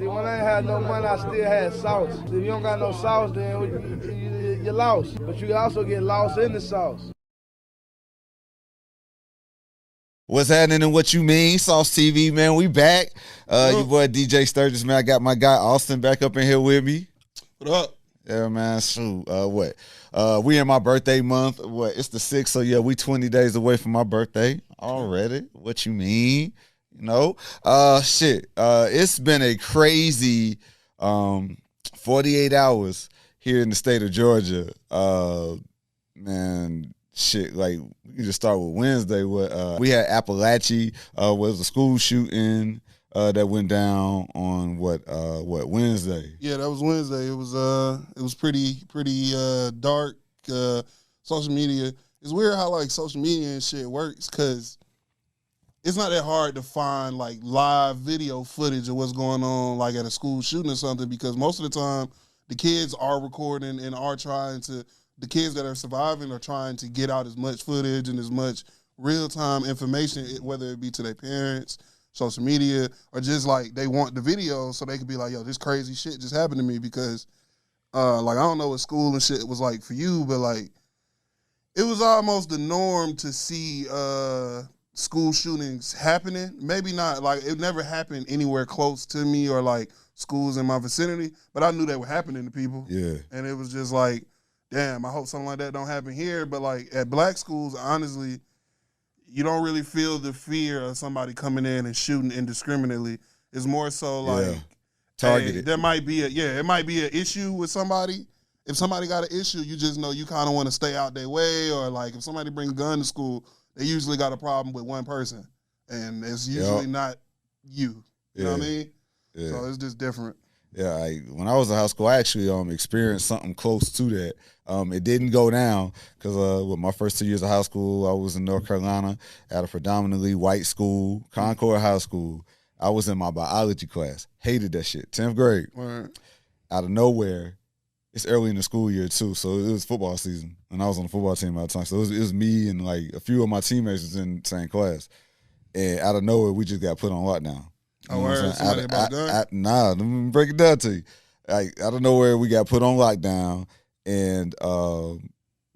See, when I ain't had no money, I still had sauce. If you don't got no sauce, then you're lost. But you can also get lost in the sauce. What's happening and what you mean? Sauce TV, man. We back. Your boy DJ Sturgis, man. I got my guy Austin back up in here with me. What up? Yeah, man. Shoot. We in my birthday month. It's the 6th, so yeah, we 20 days away from my birthday already. What you mean? You know? It's been a crazy 48 hours here in the state of Georgia. Man, shit, like, we can just start with Wednesday. We had Appalachee, was a school shooting that went down on Wednesday. Yeah, that was Wednesday. It was pretty dark. Social media. It's weird how like social media and shit works because it's not that hard to find like live video footage of what's going on like at a school shooting or something, because most of the time the kids are recording and are trying to. The kids that are surviving are trying to get out as much footage and as much real-time information, whether it be to their parents, social media, or just like they want the video so they can be like, yo, this crazy shit just happened to me, because like I don't know what school and shit was like for you, but like it was almost the norm to see school shootings happening. Maybe not, like it never happened anywhere close to me or like schools in my vicinity, but I knew they were happening to people. Yeah. And it was just like, damn, I hope something like that don't happen here. But like at black schools, honestly, you don't really feel the fear of somebody coming in and shooting indiscriminately. It's more so like targeted. Hey, there might be it might be an issue with somebody. If somebody got an issue, you just know you kind of want to stay out their way. Or like if somebody brings a gun to school, they usually got a problem with one person, and it's usually not you. You know what I mean? Yeah. So it's just different. Yeah, when I was in high school, I actually experienced something close to that. It didn't go down because with my first 2 years of high school, I was in North Carolina at a predominantly white school, Concord High School. I was in my biology class. Hated that shit. 10th grade. Right. Out of nowhere, it's early in the school year too, so it was football season, and I was on the football team at the time. So it was me and like a few of my teammates was in the same class, and out of nowhere, we just got put on lockdown. You know what somebody about that? Nah, let me break it down to you. Like, out of nowhere, we got put on lockdown, and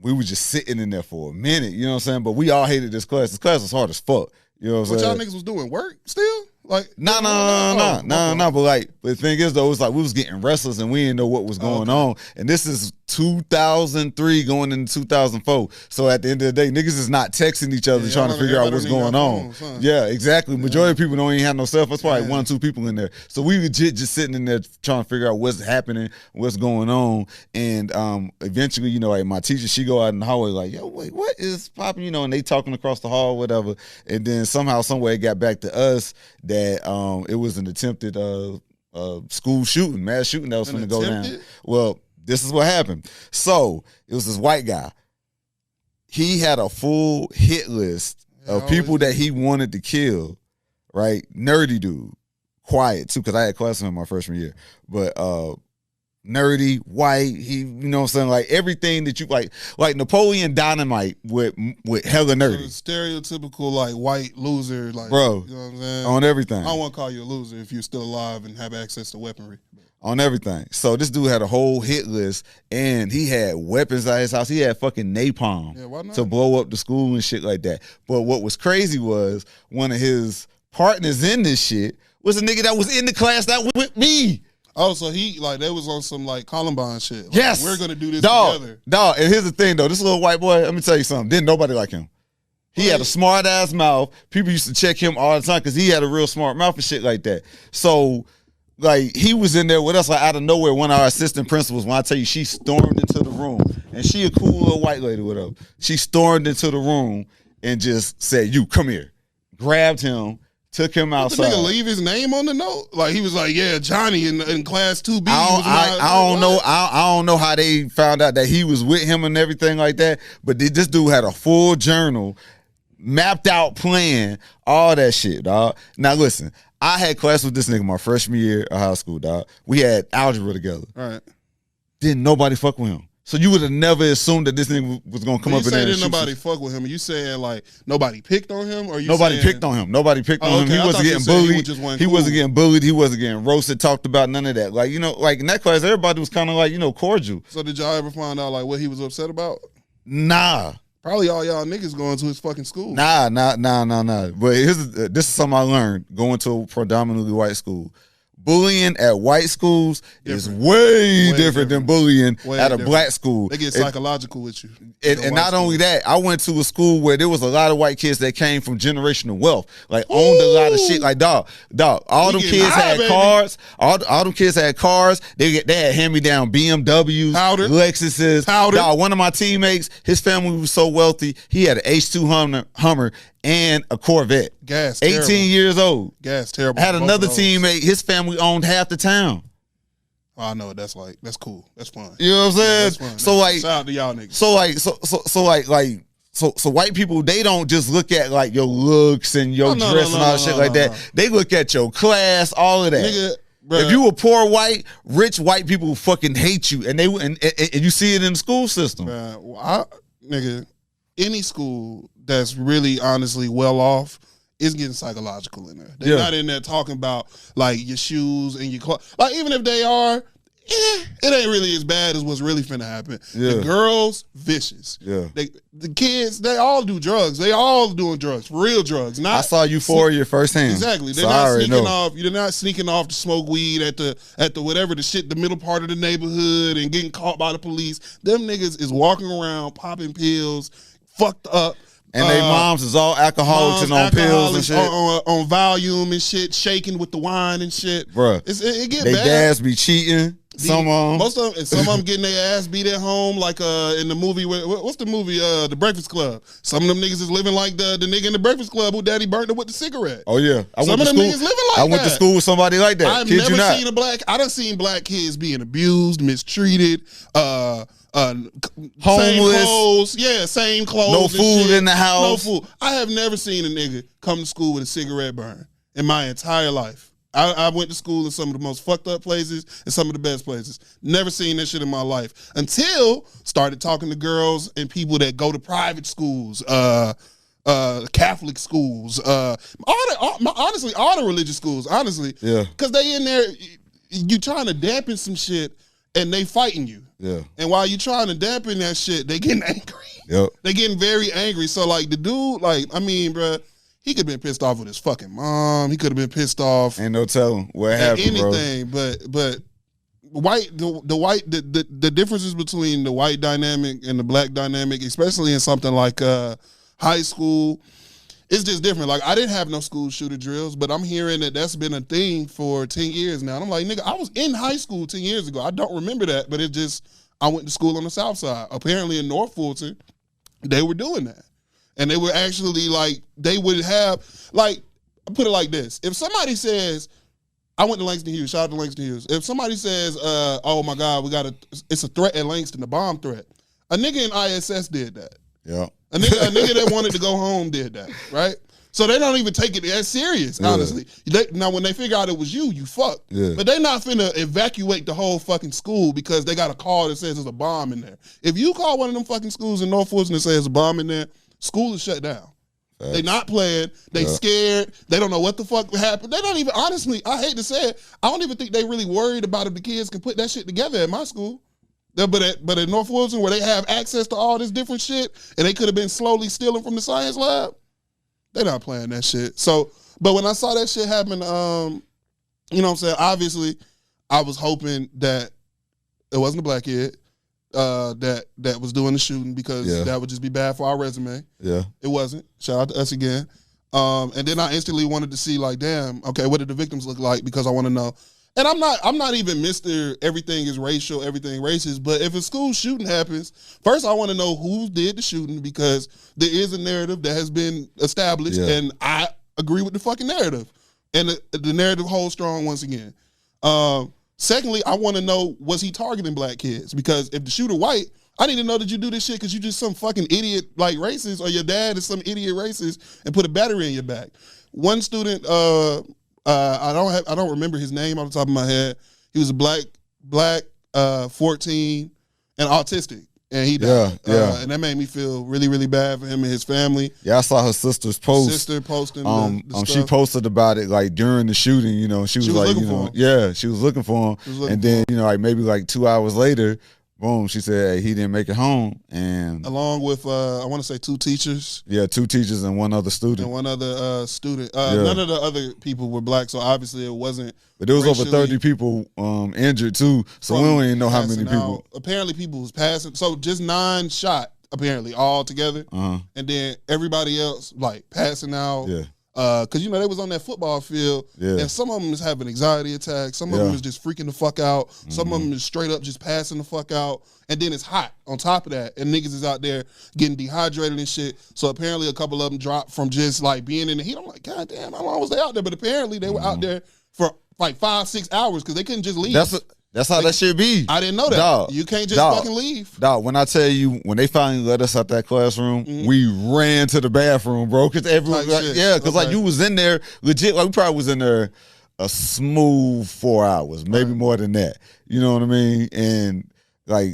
we were just sitting in there for a minute, you know what I'm saying? But we all hated this class. This class was hard as fuck, you know what I'm saying? Y'all niggas was doing work still? Like No. But like, the thing is though, it was like we was getting restless and we didn't know what was going on. And this is 2003 going into 2004. So at the end of the day, niggas is not texting each other trying to figure out what's going on. Yeah, exactly. Majority of people don't even have no cell phones. Probably 1 or 2 people in there. So we legit just sitting in there trying to figure out what's happening, what's going on. And eventually, you know, like my teacher, she go out in the hallway like, yo, wait, what is popping? You know, and they talking across the hall, whatever. And then somehow, some way, it got back to us that it was an attempted school shooting, mass shooting that was going to go down. Well, this is what happened. So it was this white guy. He had a full hit list of people that he wanted to kill, right? Nerdy dude. Quiet, too, because I had class with him my freshman year. But nerdy, white, he, you know what I'm saying? Like everything that you like Napoleon Dynamite with hella nerdy. So stereotypical like white loser, like, bro, you know what I'm saying? On everything. I don't want to call you a loser if you're still alive and have access to weaponry. On everything. So this dude had a whole hit list and he had weapons at his house. He had fucking napalm to blow up the school and shit like that. But what was crazy was one of his partners in this shit was a nigga that was in the class that was with me. Oh, so he, like, they was on some, like, Columbine shit. Like, yes. We're going to do this together. Dog, and here's the thing, though. This little white boy, let me tell you something. Didn't nobody like him. He had a smart-ass mouth. People used to check him all the time because he had a real smart mouth and shit like that. So, like, he was in there with us, like, out of nowhere. One of our assistant principals, when I tell you, she stormed into the room. And she a cool little white lady with her. She stormed into the room and just said, you, come here. Grabbed him. Took him outside. Did the nigga leave his name on the note? Like he was like, yeah, Johnny in class 2B. I don't know. I don't know how they found out that he was with him and everything like that. But this dude had a full journal, mapped out plan, all that shit, dog. Now listen, I had class with this nigga my freshman year of high school, dog. We had algebra together. All right. Didn't nobody fuck with him. So you would have never assumed that this nigga was gonna come up in there. You saying nobody fuck with him? Are you saying like nobody picked on him, or nobody picked on him? Nobody picked on him. He wasn't getting bullied. He wasn't getting bullied. He wasn't getting roasted, talked about, none of that. Like, you know, like in that class, everybody was kind of like, you know, cordial. So did y'all ever find out like what he was upset about? Nah. Probably all y'all niggas going to his fucking school. Nah. But this is something I learned going to a predominantly white school. Bullying at white schools is way different than bullying at a black school. They get psychological with you. And not only that, I went to a school where there was a lot of white kids that came from generational wealth, like owned a lot of shit. Like dog, all them kids had cars. All them kids had cars. They had hand me down BMWs, Lexuses. Dog, one of my teammates, his family was so wealthy, he had an H2 Hummer and a Corvette. Gas. 18 terrible. years old. Gas terrible. I had another teammate. His family owned half the town. Oh, I know what that's like. That's cool. That's fun. You know what I'm saying? That's fun. So like, shout out to y'all niggas. So white people, they don't just look at like your looks and your dress and all shit like that. They look at your class, all of that. Nigga, bruh. If you were poor white, rich white people fucking hate you, and you see it in the school system. Nigga, any school that's really honestly well off is getting psychological in there. They're not in there talking about like your shoes and your clothes. Like even if they are, it ain't really as bad as what's really finna happen. The girls, vicious. The kids, they all do drugs. They all doing drugs, real drugs. Not I saw Euphoria firsthand. Exactly. They're not sneaking off. You're not sneaking off to smoke weed at the whatever the shit, the middle part of the neighborhood and getting caught by the police. Them niggas is walking around popping pills, fucked up. And their moms is all alcoholics and on pills and shit. On volume and shit, shaking with the wine and shit. Bruh. It get they bad. dads be cheating. Some of them getting their ass beat at home, like in the movie. What's the movie? The Breakfast Club. Some of them niggas is living like the nigga in the Breakfast Club who daddy burnt it with the cigarette. Oh yeah, Some of them niggas living like that. I went to school with somebody like that. I've never seen I done seen black kids being abused, mistreated, homeless. Same clothes. No food in the house. No food. I have never seen a nigga come to school with a cigarette burn in my entire life. I went to school in some of the most fucked up places and some of the best places. Never seen that shit in my life until started talking to girls and people that go to private schools, Catholic schools, honestly, all the religious schools, honestly. Yeah. Because they in there, you trying to dampen some shit and they fighting you. Yeah. And while you trying to dampen that shit, they getting angry. Yep. They getting very angry. So like the dude, bruh, he could have been pissed off with his fucking mom. He could have been pissed off. Ain't no telling what happened, anything, bro. But the differences between the white dynamic and the black dynamic, especially in something like high school, it's just different. Like I didn't have no school shooter drills, but I'm hearing that that's been a thing for 10 years now. And I'm like, nigga, I was in high school 10 years ago. I don't remember that, but I went to school on the South Side. Apparently in North Fulton, they were doing that. And they were actually like, they would have, like, put it like this. If somebody says, I went to Langston Hughes, shout out to Langston Hughes. If somebody says, oh my God, it's a threat at Langston, a bomb threat. A nigga in ISS did that. Yeah. A nigga that wanted to go home did that, right? So they don't even take it that serious, honestly. Now, when they figure out it was you fucked. Yeah. But they not finna evacuate the whole fucking school because they got a call that says there's a bomb in there. If you call one of them fucking schools in North Fulton and say there's a bomb in there, school is shut down. They not playing. They scared. They don't know what the fuck happened. They don't even, honestly, I hate to say it, I don't even think they really worried about if the kids can put that shit together at my school. But at North Wilson, where they have access to all this different shit, and they could have been slowly stealing from the science lab, they're not playing that shit. So, but when I saw that shit happen, you know what I'm saying? Obviously, I was hoping that it wasn't a black kid that was doing the shooting because that would just be bad for our resume. Yeah, it wasn't. Shout out to us again. And then I instantly wanted to see, like, damn, okay, what did the victims look like? Because I want to know. And I'm not even Mr. Everything is racial, everything racist, but if a school shooting happens, first I want to know who did the shooting because there is a narrative that has been established and I agree with the fucking narrative. And the narrative holds strong once again. Secondly, I want to know, was he targeting black kids? Because if the shooter white, I need to know that you do this shit because you just some fucking idiot like racist or your dad is some idiot racist and put a battery in your back. One student, I don't remember his name off the top of my head. He was a black 14, and autistic. And he died. Yeah. And that made me feel really, really bad for him and his family. Yeah, I saw her sister's post. Sister posting the she stuff. posted about it like during the shooting. You know, she was like, looking for him. yeah, she was looking for him. And then like maybe like 2 hours later, boom, she said, hey, he didn't make it home. And along with I want to say 2 teachers. Yeah, 2 teachers and one other student. And one other student. None of the other people were black, so obviously it wasn't. But there was over 30 people injured too, so we don't even know how many people. Out. Apparently, people was passing. So just 9 shot apparently all together, and then everybody else like passing out. Yeah. Because you know they was on that football field, and some of them is having anxiety attacks. Some of them is just freaking the fuck out. Some of them is straight up just passing the fuck out. And then it's hot on top of that, and niggas is out there getting dehydrated and shit. So apparently a couple of them dropped from just like being in the heat. I'm like, God damn, how long was they out there? But apparently they were out there for like 5-6 hours because they couldn't just leave. That's how that should be. I didn't know that. Dog, you can't just fucking leave. Dog, when I tell you, when they finally let us out that classroom, we ran to the bathroom, bro. Because everyone, like you was in there legit. Like we probably was in there a smooth 4 hours, maybe more than that. You know what I mean? And like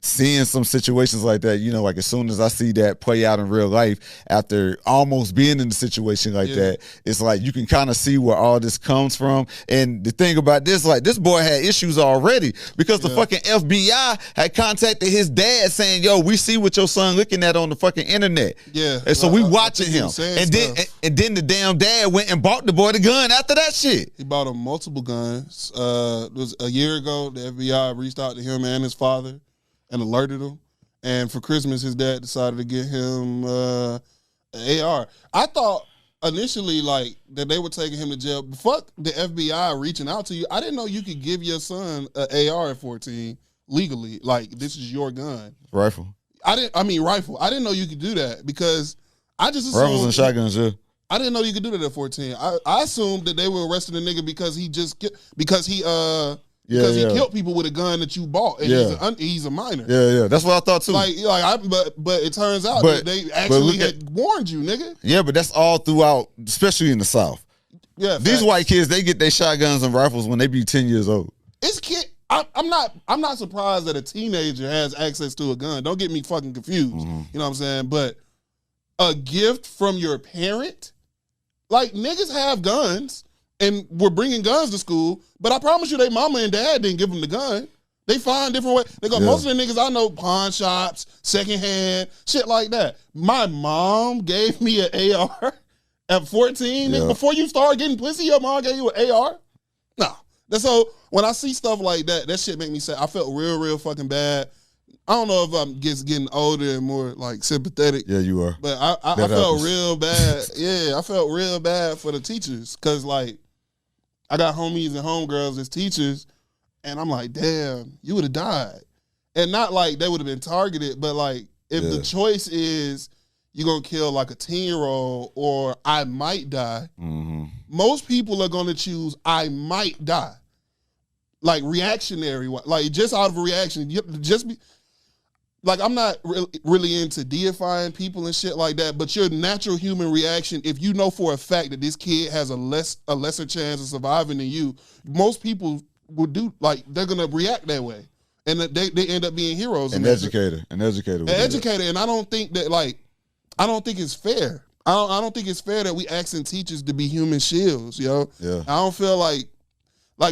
seeing some situations like that, you know, like as soon as I see that play out in real life after almost being in a situation like that, it's like you can kind of see where all this comes from. And the thing about this, like this boy had issues already because the fucking FBI had contacted his dad saying, yo, we see what your son looking at on the fucking internet. Yeah. And so we watching him. And then the damn dad went and bought the boy the gun after that shit. He bought him multiple guns. It was a year ago, the FBI reached out to him and his father and alerted him. And for Christmas, his dad decided to get him an AR. I thought initially like that they were taking him to jail. Fuck the FBI reaching out to you. I didn't know you could give your son an AR at 14 legally. Like this is your gun. Rifle. Rifle. I didn't know you could do that because I just assumed rifles and shotguns, yeah. I didn't know you could do that at 14. I assumed that they were arresting the nigga because he killed people with a gun that you bought, and he's a minor. Yeah. That's what I thought too. But it turns out that they actually had warned you, nigga. Yeah, but that's all throughout, especially in the South. Yeah, these white kids, they get their shotguns and rifles when they be 10 years old. I'm not surprised that a teenager has access to a gun. Don't get me fucking confused. You know what I'm saying? But a gift from your parent, like niggas have guns. And we're bringing guns to school, but I promise you, they mama and dad didn't give them the gun. They find different ways. They go, most of the niggas I know, pawn shops, secondhand, shit like that. My mom gave me an AR at 14. Nigga, before you start getting pussy, your mom gave you an AR? No. So when I see stuff like that, that shit make me sad. I felt real, real fucking bad. I don't know if I'm just getting older and more like sympathetic. Yeah, you are. But I felt real bad. Yeah, I felt real bad for the teachers because like, I got homies and homegirls as teachers, and I'm like, damn, you would have died. And not like they would have been targeted, but like if the choice is you're going to kill like a 10-year-old or I might die, most people are going to choose I might die. Like reactionary, like just out of a reaction. Just be, like I'm not really into deifying people and shit like that, but your natural human reaction, if you know for a fact that this kid has a lesser chance of surviving than you, most people would do like they're gonna react that way, and they end up being heroes. An educator, and I don't think that I don't think it's fair. I don't think it's fair that we asking teachers to be human shields, yo. Yeah. I don't feel like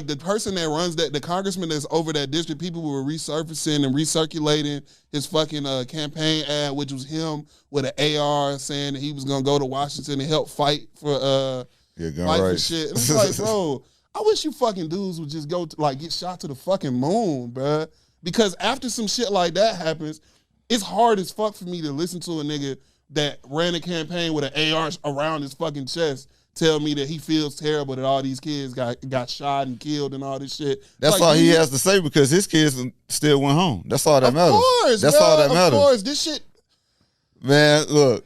the person that runs that, the congressman that's over that district, people were resurfacing and recirculating his fucking campaign ad, which was him with an AR saying that he was gonna go to Washington and help fight for life and shit. And it's like, bro, I wish you fucking dudes would just go get shot to the fucking moon, bruh. Because after some shit like that happens, it's hard as fuck for me to listen to a nigga that ran a campaign with an AR around his fucking chest tell me that he feels terrible that all these kids got shot and killed and all this shit. That's all he has to say because his kids still went home. That's all that matters. That's all that matters. Of course, this shit. Man, look.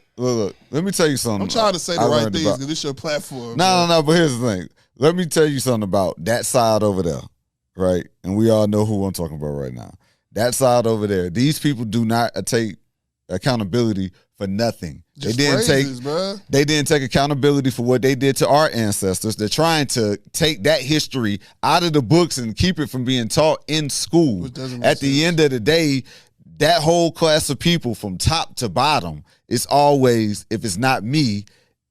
Let me tell you something. I'm trying to say the right things because this your platform. No, but here's the thing. Let me tell you something about that side over there, right? And we all know who I'm talking about right now. That side over there, these people do not take accountability for nothing. Just they didn't phrases, take bruh. They didn't take accountability for what they did to our ancestors. They're trying to take that history out of the books and keep it from being taught in school. Which doesn't make At the sense. end of the day, that whole class of people from top to bottom, it's always, if it's not me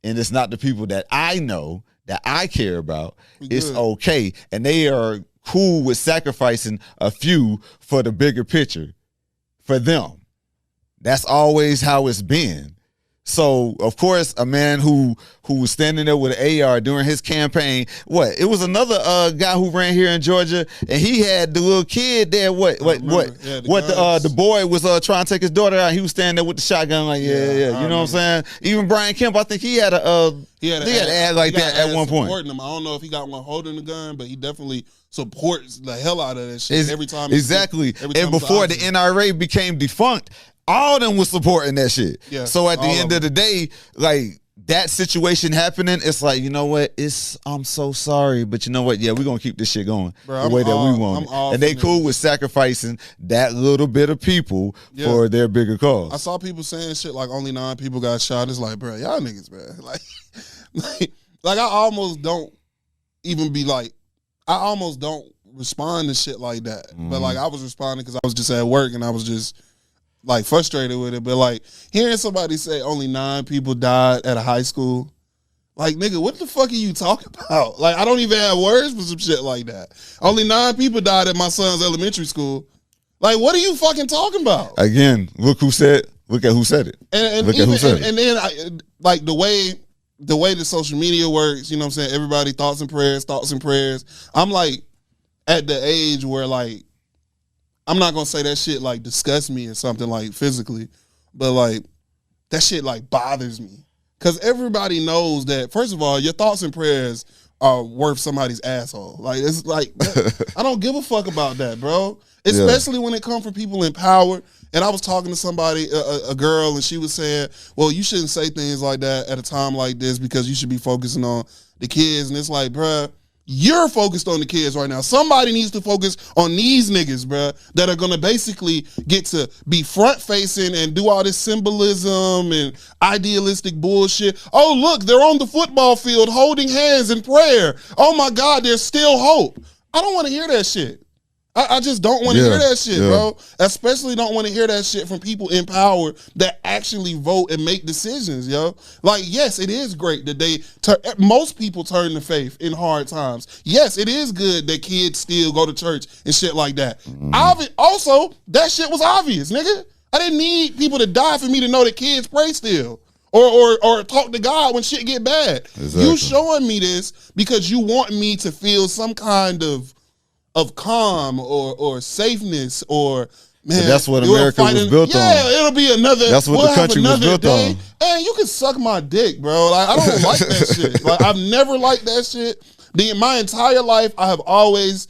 and it's not the people that I know, that I care about, it's good. okay. And they are cool with sacrificing a few for the bigger picture, for them. That's always how it's been. So, of course, a man who was standing there with an AR during his campaign, it was another guy who ran here in Georgia, and he had the little kid there. The boy was trying to take his daughter out. He was standing there with the shotgun, like, yeah. You know what I'm saying? Even Brian Kemp, I think he had an ad like that at one point. Him. I don't know if he got one holding the gun, but he definitely supports the hell out of that shit every time. Exactly. And before the NRA became defunct, all of them was supporting that shit. Yeah, so at the end of the day, like that situation happening, it's like, you know what? I'm so sorry, but you know what? Yeah, we're gonna keep this shit going the way that we want it. And they cool with sacrificing that little bit of people for their bigger cause. I saw people saying shit like only 9 people got shot. It's like, bro, y'all niggas, bro. Like I almost don't even be like, I almost don't respond to shit like that. But like I was responding because I was just at work and I was just like frustrated with it. But like hearing somebody say only 9 people died at a high school, like, nigga, what the fuck are you talking about? Like, I don't even have words for some shit like that. Only 9 people died at my son's elementary school. Like, what are you fucking talking about? Again, look at who said it. And then like the way the social media works, you know what I'm saying? Everybody thoughts and prayers. I'm like at the age where like I'm not gonna say that shit like disgusts me or something like physically, but like that shit like bothers me. Cause everybody knows that, first of all, your thoughts and prayers are worth somebody's asshole. Like, it's like, I don't give a fuck about that, bro. Especially when it comes from people in power. And I was talking to somebody, a girl, and she was saying, well, you shouldn't say things like that at a time like this because you should be focusing on the kids. And it's like, bruh, you're focused on the kids right now. Somebody needs to focus on these niggas, bruh, that are gonna basically get to be front facing and do all this symbolism and idealistic bullshit. Oh, look, they're on the football field holding hands in prayer. Oh my God, there's still hope. I don't want to hear that shit. I just don't want to hear that shit, bro. Especially don't want to hear that shit from people in power that actually vote and make decisions, yo. Like, yes, it is great that most people turn to faith in hard times. Yes, it is good that kids still go to church and shit like that. Also, that shit was obvious, nigga. I didn't need people to die for me to know that kids pray still. Or talk to God when shit get bad. Exactly. You showing me this because you want me to feel some kind of calm or safeness or, man, but that's what America was built on. Yeah, it'll be another. That's what the country was built on. And you can suck my dick, bro. Like, I don't like that shit. Like, I've never liked that shit. My entire life, I have always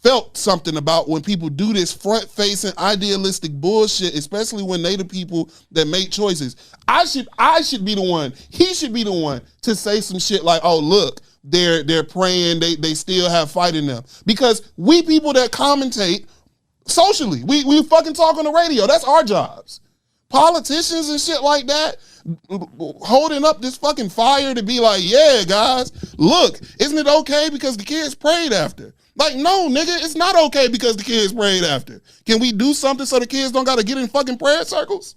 felt something about when people do this front-facing idealistic bullshit, especially when they the people that make choices. I should be the one. He should be the one to say some shit like, oh, look, they're praying, they still have fight in them. Because we people that commentate socially, we fucking talk on the radio. That's our jobs. Politicians and shit like that, holding up this fucking fire to be like, yeah, guys, look, isn't it okay because the kids prayed after? Like, no, nigga, it's not okay because the kids prayed after. Can we do something so the kids don't gotta get in fucking prayer circles?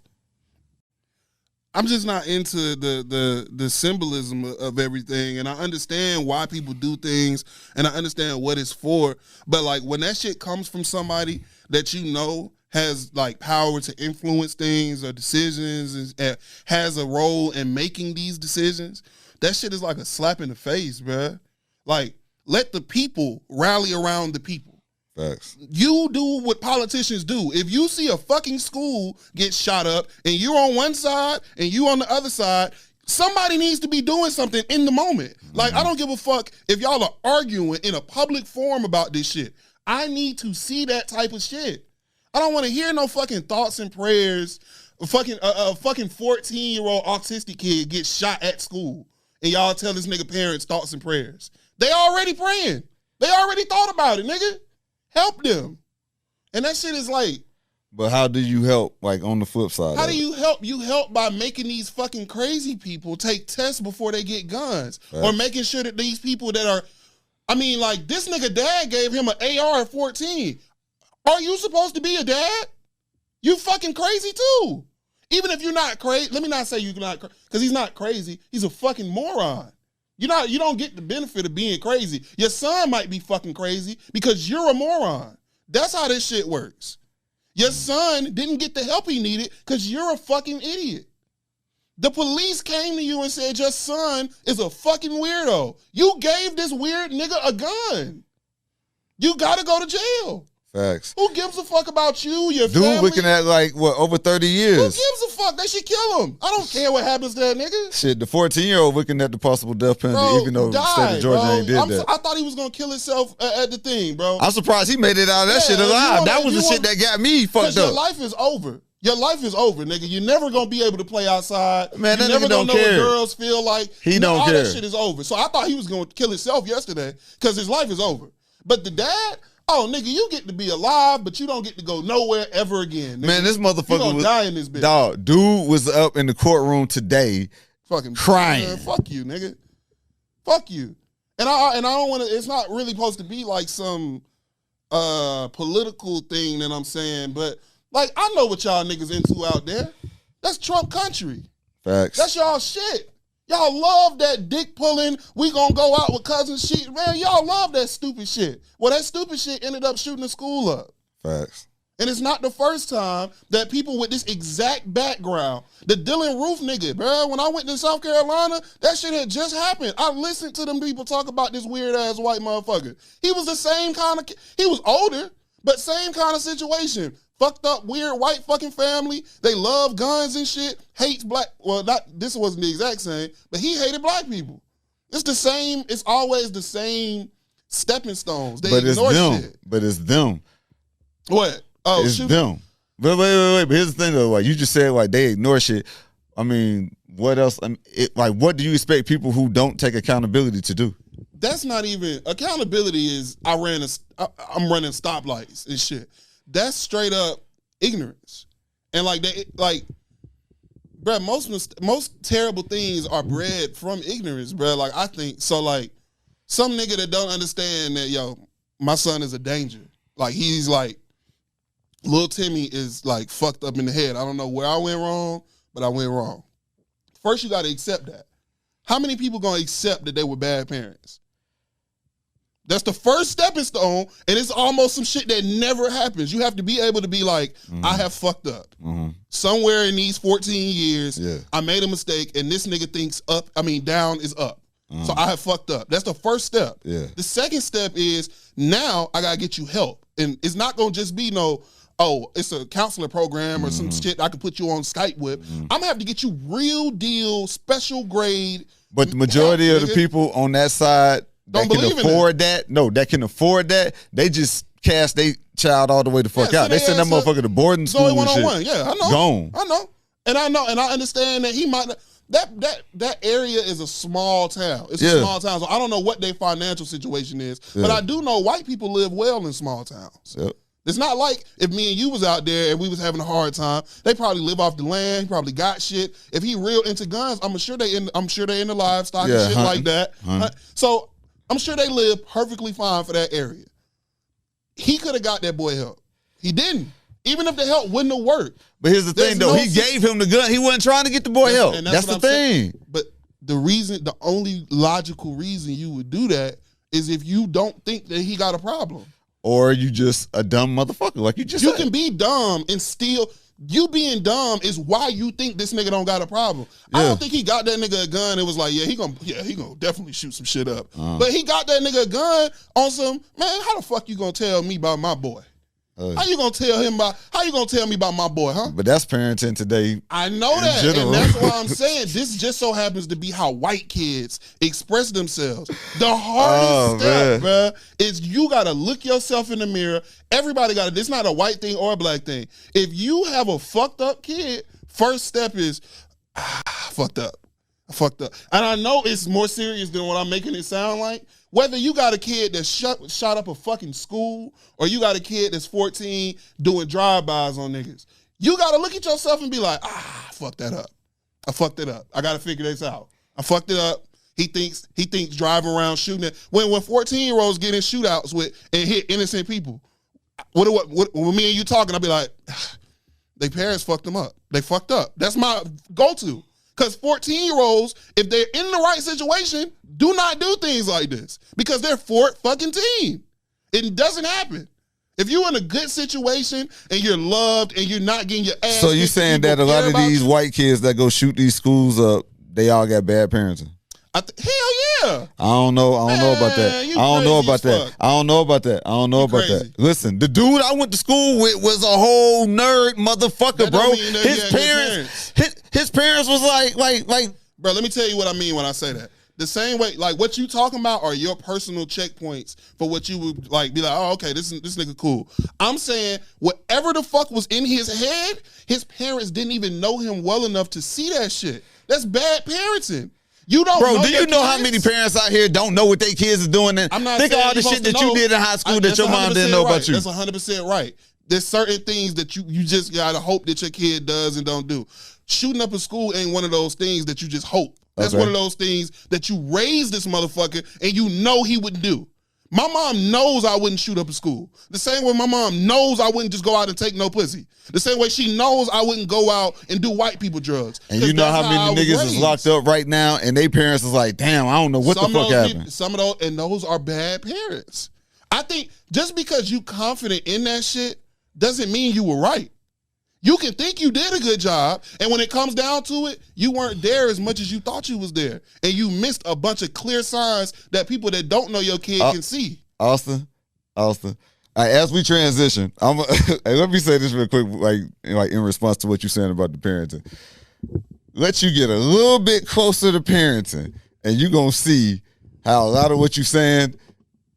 I'm just not into the symbolism of everything, and I understand why people do things, and I understand what it's for, but like when that shit comes from somebody that you know has like power to influence things or decisions and has a role in making these decisions, that shit is like a slap in the face, bruh. Like, let the people rally around the people. Facts. You do what politicians do. If you see a fucking school get shot up and you're on one side and you on the other side, somebody needs to be doing something in the moment. Like, I don't give a fuck if y'all are arguing in a public forum about this shit. I need to see that type of shit. I don't want to hear no fucking thoughts and prayers. A fucking 14-year-old autistic kid gets shot at school and y'all tell this nigga parents thoughts and prayers. They already praying. They already thought about it, nigga. Help them. And that shit is like, But how do you help, like, on the flip side? How do you help? You help by making these fucking crazy people take tests before they get guns. Right. Or making sure that these people that are, I mean, like, this nigga dad gave him an AR at 14. Are you supposed to be a dad? You fucking crazy too. Even if you're not crazy, let me not say you're not crazy, because he's not crazy. He's a fucking moron. You don't get the benefit of being crazy. Your son might be fucking crazy because you're a moron. That's how this shit works. Your son didn't get the help he needed because you're a fucking idiot. The police came to you and said your son is a fucking weirdo. You gave this weird nigga a gun. You gotta go to jail. Facts. Who gives a fuck about you, your family? Dude looking at like, what, over 30 years? Who gives a fuck? They should kill him. I don't care what happens to that nigga. Shit, the 14-year-old looking at the possible death penalty, even though the state of Georgia ain't did that. I thought he was going to kill himself at the thing, bro. I'm surprised he made it out of that shit alive. That was the shit that got me fucked up. Your life is over. Your life is over, nigga. You're never going to be able to play outside. Man, You're that never nigga don't know care. what girls feel like. He don't all care. All that shit is over. So I thought he was going to kill himself yesterday because his life is over. But the dad... Oh, nigga, you get to be alive, but you don't get to go nowhere ever again. Nigga. Man, this motherfucker was die in this bitch. Dog, dude was up in the courtroom today, fucking crying. Man, fuck you, nigga. Fuck you. And I don't want to. It's not really supposed to be like some political thing that I'm saying, but like I know what y'all niggas into out there. That's Trump country. Facts. That's y'all shit. Y'all love that dick pulling, we gonna go out with cousins shit. Man, y'all love that stupid shit. Well, that stupid shit ended up shooting the school up. Facts. And it's not the first time that people with this exact background, the Dylan Roof nigga, bro, when I went to South Carolina, that shit had just happened. I listened to them people talk about this weird ass white motherfucker. He was the same kind of, he was older, but same kind of situation. Fucked up, weird, white fucking family. They love guns and shit. Hates black. Well, not this wasn't the exact same, but he hated black people. It's the same. It's always the same stepping stones. They ignore shit. But it's them. What? Oh, it's them. But wait. But here's the thing though. Like you just said, like they ignore shit. I mean, what else? I mean, like, what do you expect people who don't take accountability to do? That's not even accountability. Is I'm running stoplights and shit. That's straight up ignorance. And like they like, bro, most terrible things are bred from ignorance, bro. Like I think so. Like some nigga that don't understand that, yo, my son is a danger. Like he's like, little Timmy is like fucked up in the head. I don't know where I went wrong, but I went wrong. First, you got to accept that. How many people gonna accept that they were bad parents? That's the first stepping stone, and it's almost some shit that never happens. You have to be able to be like, I have fucked up. Somewhere in these 14 years, I made a mistake, and this nigga thinks down is up. So I have fucked up. That's the first step. Yeah. The second step is, now I gotta get you help. And it's not gonna just be it's a counselor program or some shit I can put you on Skype with. I'm gonna have to get you real deal, special grade. But the majority of the people on that side that can afford that, can afford that, they just cast their child all the way the fuck out. They send that motherfucker to boarding school and shit. Yeah, I know. Gone. I know. And I understand that he might not. That area is a small town. It's a small town. So I don't know what their financial situation is. But I do know white people live well in small towns. Yep. It's not like if me and you was out there and we was having a hard time. They probably live off the land. He probably got shit. If he real into guns, I'm sure they into livestock and shit like that. So I'm sure they live perfectly fine for that area. He could have got that boy help. He didn't. Even if the help wouldn't have worked. But here's the thing, though. He gave him the gun. He wasn't trying to get the boy help. That's the thing. But the only logical reason you would do that is if you don't think that he got a problem. Or you just a dumb motherfucker, like you just said. You can be dumb and still... You being dumb is why you think this nigga don't got a problem. Yeah. I don't think he got that nigga a gun and was like, he gonna definitely shoot some shit up. But he got that nigga a gun on some, man, how the fuck you gonna tell me about my boy? How you gonna tell me about my boy, huh? But that's parenting today. I know that. And that's why I'm saying this just so happens to be how white kids express themselves. The hardest step, bro, is you gotta look yourself in the mirror. Everybody gotta, it's not a white thing or a black thing. If you have a fucked up kid, first step is, I fucked up. And I know it's more serious than what I'm making it sound like. Whether you got a kid that shot up a fucking school or you got a kid that's 14 doing drive-bys on niggas, you got to look at yourself and be like, I fucked that up. I fucked it up. I got to figure this out. I fucked it up. He thinks driving around shooting it. When 14-year-olds get in shootouts with and hit innocent people, when me and you talking, I'll be like, their parents fucked them up. They fucked up. That's my go-to. Because 14-year-olds, if they're in the right situation, do not do things like this. Because they're fucking It doesn't happen. If you're in a good situation and you're loved and you're not getting your ass. So you saying that a lot of these white kids that go shoot these schools up, they all got bad parenting? Hell yeah. I don't know about that. I don't know about that. Listen, the dude I went to school with was a whole nerd motherfucker, bro. His parents was like. Bro, let me tell you what I mean when I say that. The same way, like what you talking about are your personal checkpoints for what you would like be like, oh, okay, this nigga cool. I'm saying whatever the fuck was in his head, his parents didn't even know him well enough to see that shit. That's bad parenting. You don't know. Bro, do you know how many parents out here don't know what their kids are doing? I'm not think of all the shit that you did in high school that your mom didn't know about you. That's 100% right. There's certain things that you just gotta hope that your kid does and don't do. Shooting up a school ain't one of those things that you just hope. That's one of those things that you raised this motherfucker and you know he wouldn't do. My mom knows I wouldn't shoot up a school. The same way my mom knows I wouldn't just go out and take no pussy. The same way she knows I wouldn't go out and do white people drugs. And you know how many niggas is locked up right now and their parents is like, damn, I don't know what the fuck happened. Some of those, and those are bad parents. I think just because you confident in that shit doesn't mean you were right. You can think you did a good job, and when it comes down to it, you weren't there as much as you thought you was there. And you missed a bunch of clear signs that people that don't know your kid can see. Austin, as we transition, hey, let me say this real quick, like in response to what you're saying about the parenting. Let you get a little bit closer to parenting, and you're going to see how a lot of what you're saying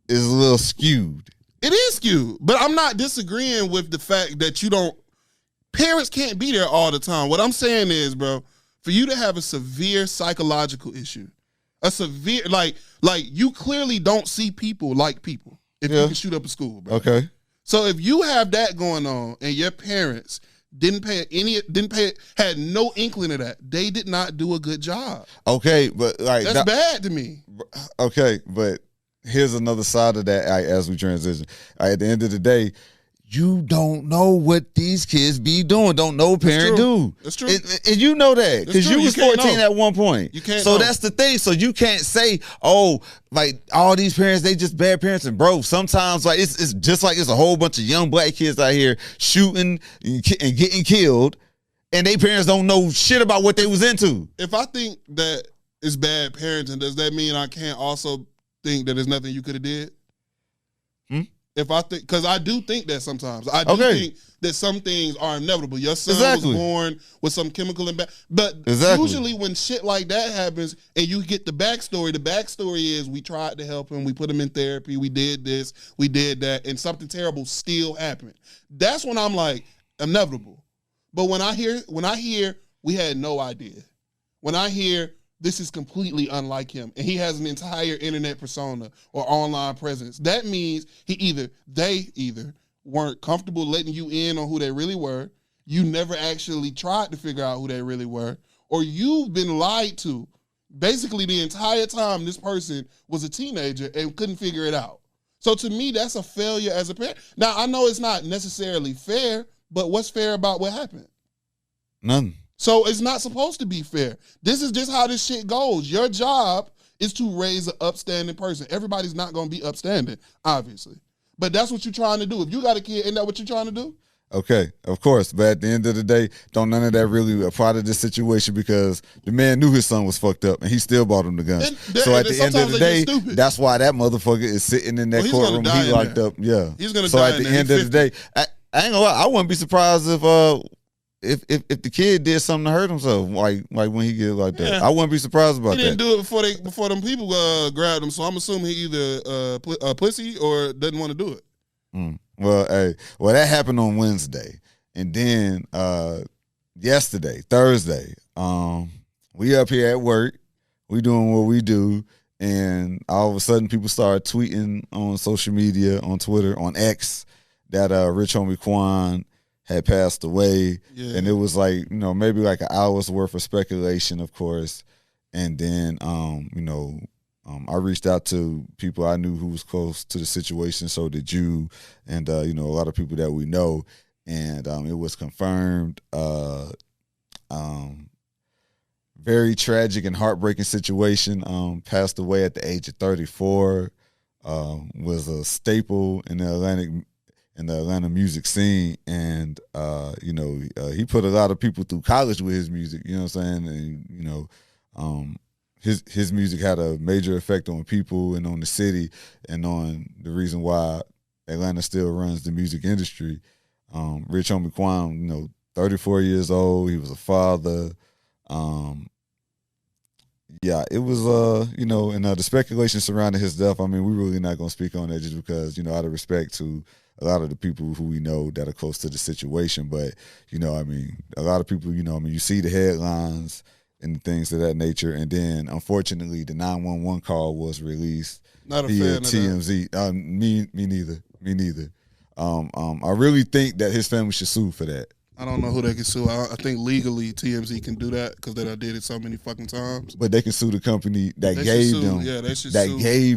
is a little skewed. It is skewed, but I'm not disagreeing with the fact that parents can't be there all the time. What I'm saying is, bro, for you to have a severe psychological issue, a severe, like you clearly don't see people like people if you can shoot up a school, bro. Okay. So if you have that going on and your parents had no inkling of that, they did not do a good job. Okay, but that's bad to me. Okay, but here's another side of that as we transition. At the end of the day, you don't know what these kids be doing. Don't no parent do. That's true. And you know that because you was 14 at one point. You can't. So that's the thing. So you can't say, oh, like all these parents, they just bad parents. And bro, sometimes like it's just like it's a whole bunch of young black kids out here shooting and getting killed, and they parents don't know shit about what they was into. If I think that it's bad parenting, does that mean I can't also think that there's nothing you could have did? If I think, because I do think that sometimes. I do think that some things are inevitable. Your son was born with some chemical but usually when shit like that happens and you get the backstory is we tried to help him, we put him in therapy, we did this, we did that, and something terrible still happened. That's when I'm like, inevitable. But when I hear we had no idea, when I hear this is completely unlike him, and he has an entire internet persona or online presence, that means they either weren't comfortable letting you in on who they really were, you never actually tried to figure out who they really were, or you've been lied to basically the entire time this person was a teenager and couldn't figure it out. So to me, that's a failure as a parent. Now, I know it's not necessarily fair, but what's fair about what happened? None. So it's not supposed to be fair. This is just how this shit goes. Your job is to raise an upstanding person. Everybody's not going to be upstanding, obviously. But that's what you're trying to do. If you got a kid, isn't that what you're trying to do? Okay, of course. But at the end of the day, don't none of that really apply to this situation because the man knew his son was fucked up and he still bought him the gun. So at the end of the day, that's why that motherfucker is sitting in that courtroom. He locked up. Yeah. He's going to die. So at the end of the day, I ain't gonna lie, I wouldn't be surprised if the kid did something to hurt himself, like when he get like that. I wouldn't be surprised about that. He didn't do it before them people grabbed him, so I'm assuming he either a pussy or doesn't want to do it. Well, that happened on Wednesday, and then Thursday, we up here at work, we doing what we do, and all of a sudden people started tweeting on social media, on Twitter, on X, that Rich Homie Quan had passed away. Yeah. And it was like, maybe like an hour's worth of speculation, of course. And then, I reached out to people I knew who was close to the situation. So did you, and, a lot of people that we know. And it was confirmed. Very tragic and heartbreaking situation. Passed away at the age of 34. Was a staple in the Atlanta music scene, and he put a lot of people through college with his music. You know what I'm saying? And his music had a major effect on people and on the city, and on the reason why Atlanta still runs the music industry. Rich Homie Quan, 34 years old. He was a father. Yeah, it was, and the speculation surrounding his death, I mean, we're really not going to speak on that just because, out of respect to a lot of the people who we know that are close to the situation. But, a lot of people, you see the headlines and things of that nature. And then, unfortunately, the 911 call was released Not a via fan TMZ. Me neither. I really think that his family should sue for that. I don't know who they can sue. I think legally TMZ can do that because they done did it so many fucking times. But they can sue the company that gave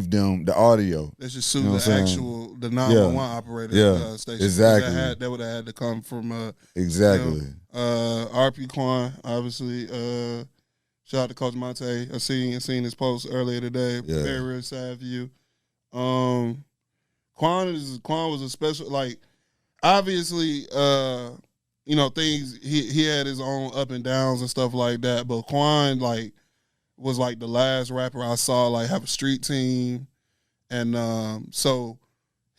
them the audio. They should sue the 911 operator station. Exactly. That would have had to come from exactly. RP Quan, obviously. Shout out to Coach Monte. I seen his post earlier today. Yeah. Very, very sad for you. Quan was a special, like, obviously, things he had his own up and downs and stuff like that. But Quan was the last rapper I saw have a street team, and so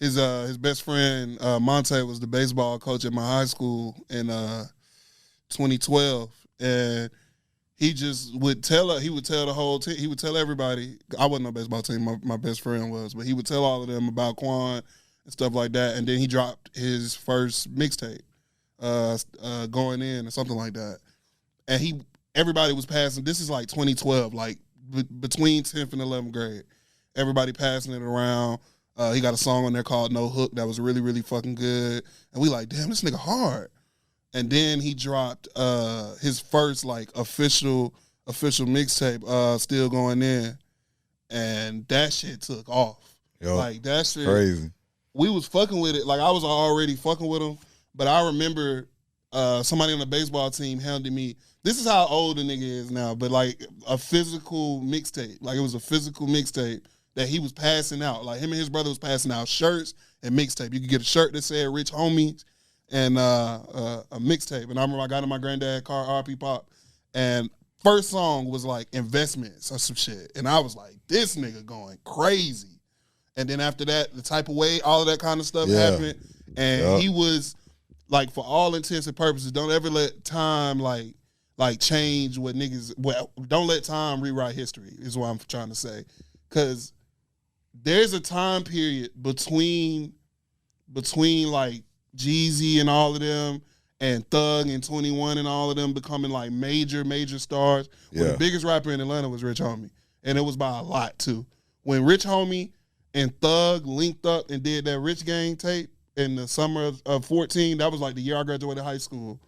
his best friend Monte was the baseball coach at my high school in 2012, and he just would tell the whole team. He would tell everybody. I wasn't on a baseball team. My best friend was, but he would tell all of them about Quan and stuff like that. And then he dropped his first mixtape. Going in or something like that, and everybody was passing. This is 2012, between 10th and 11th grade. Everybody passing it around. He got a song on there called No Hook that was really, really fucking good, and we damn, this nigga hard. And then he dropped his first official mixtape, Still Going In, and that shit took off. Yo, that shit crazy. We was fucking with it. I was already fucking with him. But I remember somebody on the baseball team handed me, this is how old the nigga is now, but a physical mixtape. It was a physical mixtape that he was passing out. Him and his brother was passing out shirts and mixtape. You could get a shirt that said Rich Homies and a mixtape. And I remember I got in my granddad's car, RP Pop, and first song was Investments or some shit. And I was like, this nigga going crazy. And then after that, The Type of Way, all of that kind of stuff happened. And he was, for all intents and purposes, don't ever let time change what niggas. Well, don't let time rewrite history. Is what I'm trying to say, because there's a time period between Jeezy and all of them, and Thug and 21 and all of them becoming major stars. Yeah. When the biggest rapper in Atlanta was Rich Homie, and it was by a lot too. When Rich Homie and Thug linked up and did that Rich Gang tape in the summer of 14, that was the year I graduated high school.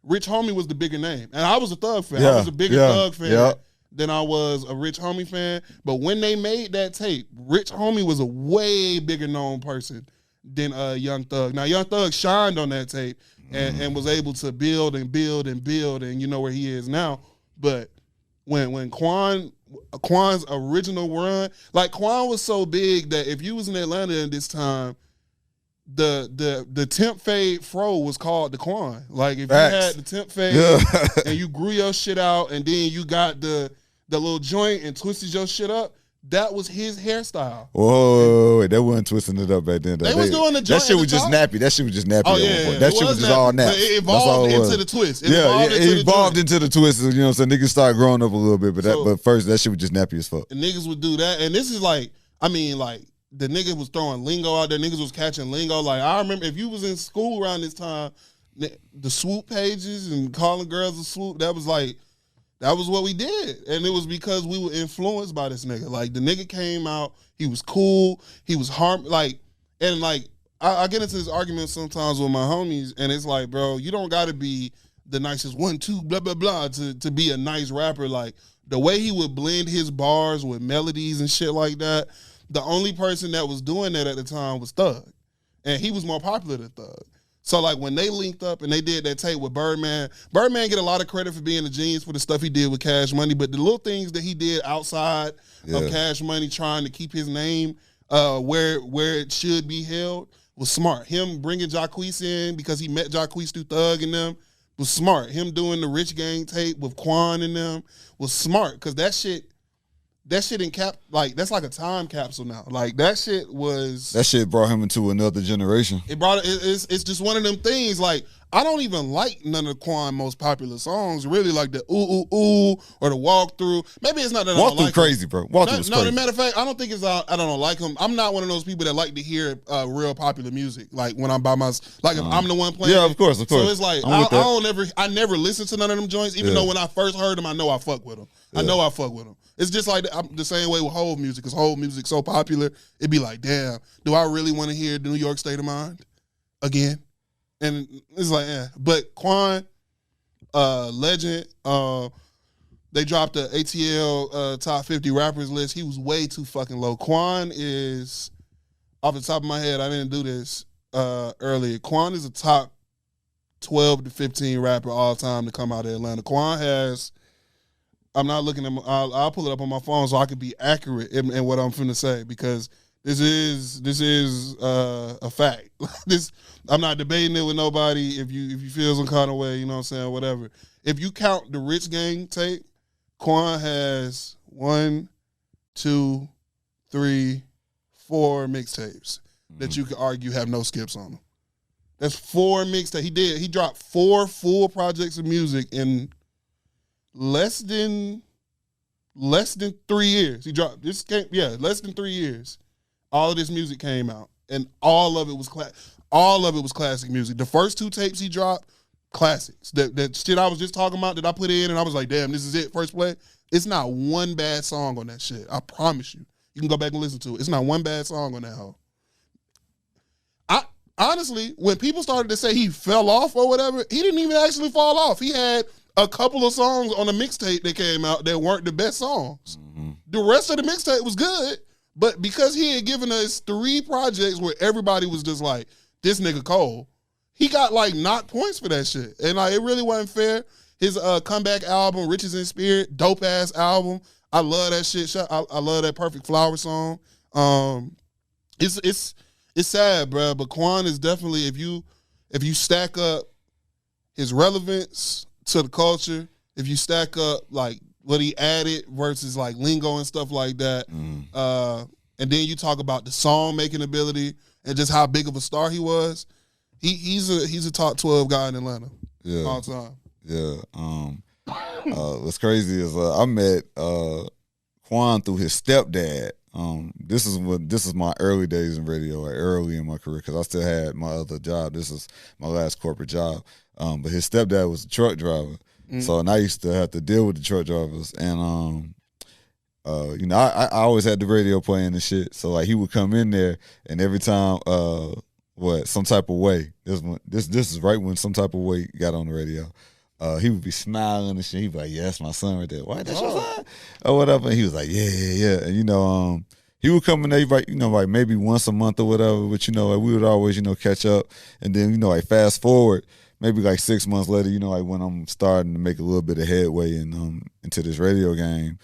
Rich Homie was the bigger name. And I was a Thug fan. I was a bigger Thug fan than I was a Rich Homie fan. But when they made that tape, Rich Homie was a way bigger known person than Young Thug. Now, Young Thug shined on that tape and was able to build and build and build, and you know where he is now. But when Quan's original run, Quan was so big that if you was in Atlanta at this time, the temp fade fro was called the Quan. If you had the temp fade and you grew your shit out, and then you got the little joint and twisted your shit up, that was his hairstyle. Whoa, they wasn't twisting it up back then. They was doing the joint. That shit was just nappy. That shit was just nappy. Oh yeah, that shit was just all nappy. It evolved into the twist. It evolved into the twist. You know, so niggas started growing up a little bit, but first that shit was just nappy as fuck. And niggas would do that, and this is the nigga was throwing lingo out there. Niggas was catching lingo. I remember if you was in school around this time, the swoop pages and calling girls a swoop, that was That was what we did. And it was because we were influenced by this nigga. Like, the nigga came out, he was cool, he was I get into this argument sometimes with my homies, and it's like, bro, you don't gotta be the nicest 1, 2, blah, blah, blah, to be a nice rapper. Like, the way he would blend his bars with melodies and shit like that, the only person that was doing that at the time was Thug. And he was more popular than Thug. So, like, when they linked up and they did that tape with Birdman get a lot of credit for being a genius for the stuff he did with Cash Money, but the little things that he did outside of Cash Money, trying to keep his name where it should be held, was smart. Him bringing Jacquees in because he met Jacquees through Thug and them was smart. Him doing the Rich Gang tape with Quan and them was smart, because that shit that's like a time capsule now. Like, that shit brought him into another generation. It's just one of them things. Like, I don't even like none of Quan's most popular songs, really, like the Ooh Ooh Ooh or the Walk Through. Maybe it's not that I don't like crazy, him. bro. Walk Through was crazy. No, as a matter of fact, I don't think it's I don't like him. I'm not one of those people that like to hear real popular music. Like, when I'm by myself, like if I'm the one playing. Yeah, of course. So it's like I never listen to none of them joints, even though when I first heard them, I know I fuck with them. Yeah. I know I fuck with them. It's just like I'm the same way with Hove music, because Hove music so popular, it'd be like, damn, do I really want to hear New York State of Mind again? And it's like, But Quan, legend. They dropped the ATL top 50 rappers list. He was way too fucking low. Quan is, off the top of my head, I didn't do this earlier. Quan is a top 12 to 15 rapper all time to come out of Atlanta. Quan has, I'm not looking at, I'll pull it up on my phone so I can be accurate in what I'm finna say, because this is a fact. I'm not debating it with nobody. If you feel some kind of way, you know what I'm saying, whatever. If you count the Rich Gang tape, Quan has 1, 2, 3, 4 mixtapes that you could argue have no skips on them. That's 4 mixtapes. He dropped 4 full projects of music in less than 3 years. Less than 3 years. All of this music came out, and all of it was classic music. The first 2 tapes he dropped, classics. That shit I was just talking about that I put in, and I was like, damn, this is it, first play. It's not one bad song on that shit. I promise you. You can go back and listen to it. It's not one bad song on that hoe. Honestly, when people started to say he fell off or whatever, he didn't even actually fall off. He had a couple of songs on the mixtape that came out that weren't the best songs. Mm-hmm. The rest of the mixtape was good. But because he had given us 3 projects where everybody was just like, this nigga Cole, he got like knocked points for that shit. And like, it really wasn't fair. His comeback album, Riches in Spirit, dope ass album. I love that shit. I love that Perfect Flower song. It's sad, bro. But Quan is definitely, if you stack up his relevance to the culture, if you stack up like what he added versus like lingo and stuff like that. And then you talk about the song making ability and just how big of a star he was. He's a top 12 guy in Atlanta. Yeah. All time. Yeah. What's crazy is I met Quan through his stepdad. This is my early days in radio, like early in my career, because I still had my other job. This is my last corporate job. But his stepdad was a truck driver. So, and I used to have to deal with the truck drivers, and I always had the radio playing and shit. So like he would come in there, and every time some type of way. This is right when Some Type of Way got on the radio. He would be smiling and shit. He'd be like, "Yeah, that's my son right there. Why that's your son?" Or whatever. And he was like, "Yeah." And he would come in there, like maybe once a month or whatever. But we would always catch up, and then like fast forward. Maybe like 6 months later, like when I'm starting to make a little bit of headway into this radio game,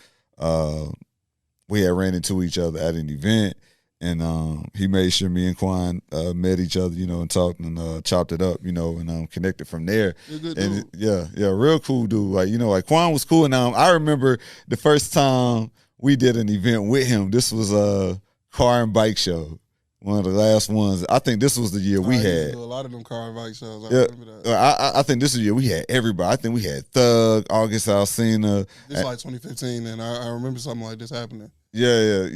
we had ran into each other at an event, and he made sure me and Quan met each other, and talked and chopped it up, and connected from there. And real cool dude. Like Quan was cool. And I remember the first time we did an event with him. This was a car and bike show. One of the last ones. I think this was the year we had. A lot of them car and bike shows. I remember that. I think this is the year we had everybody. I think we had Thug, August Alsina. This is like 2015, and I remember something like this happening. Yeah.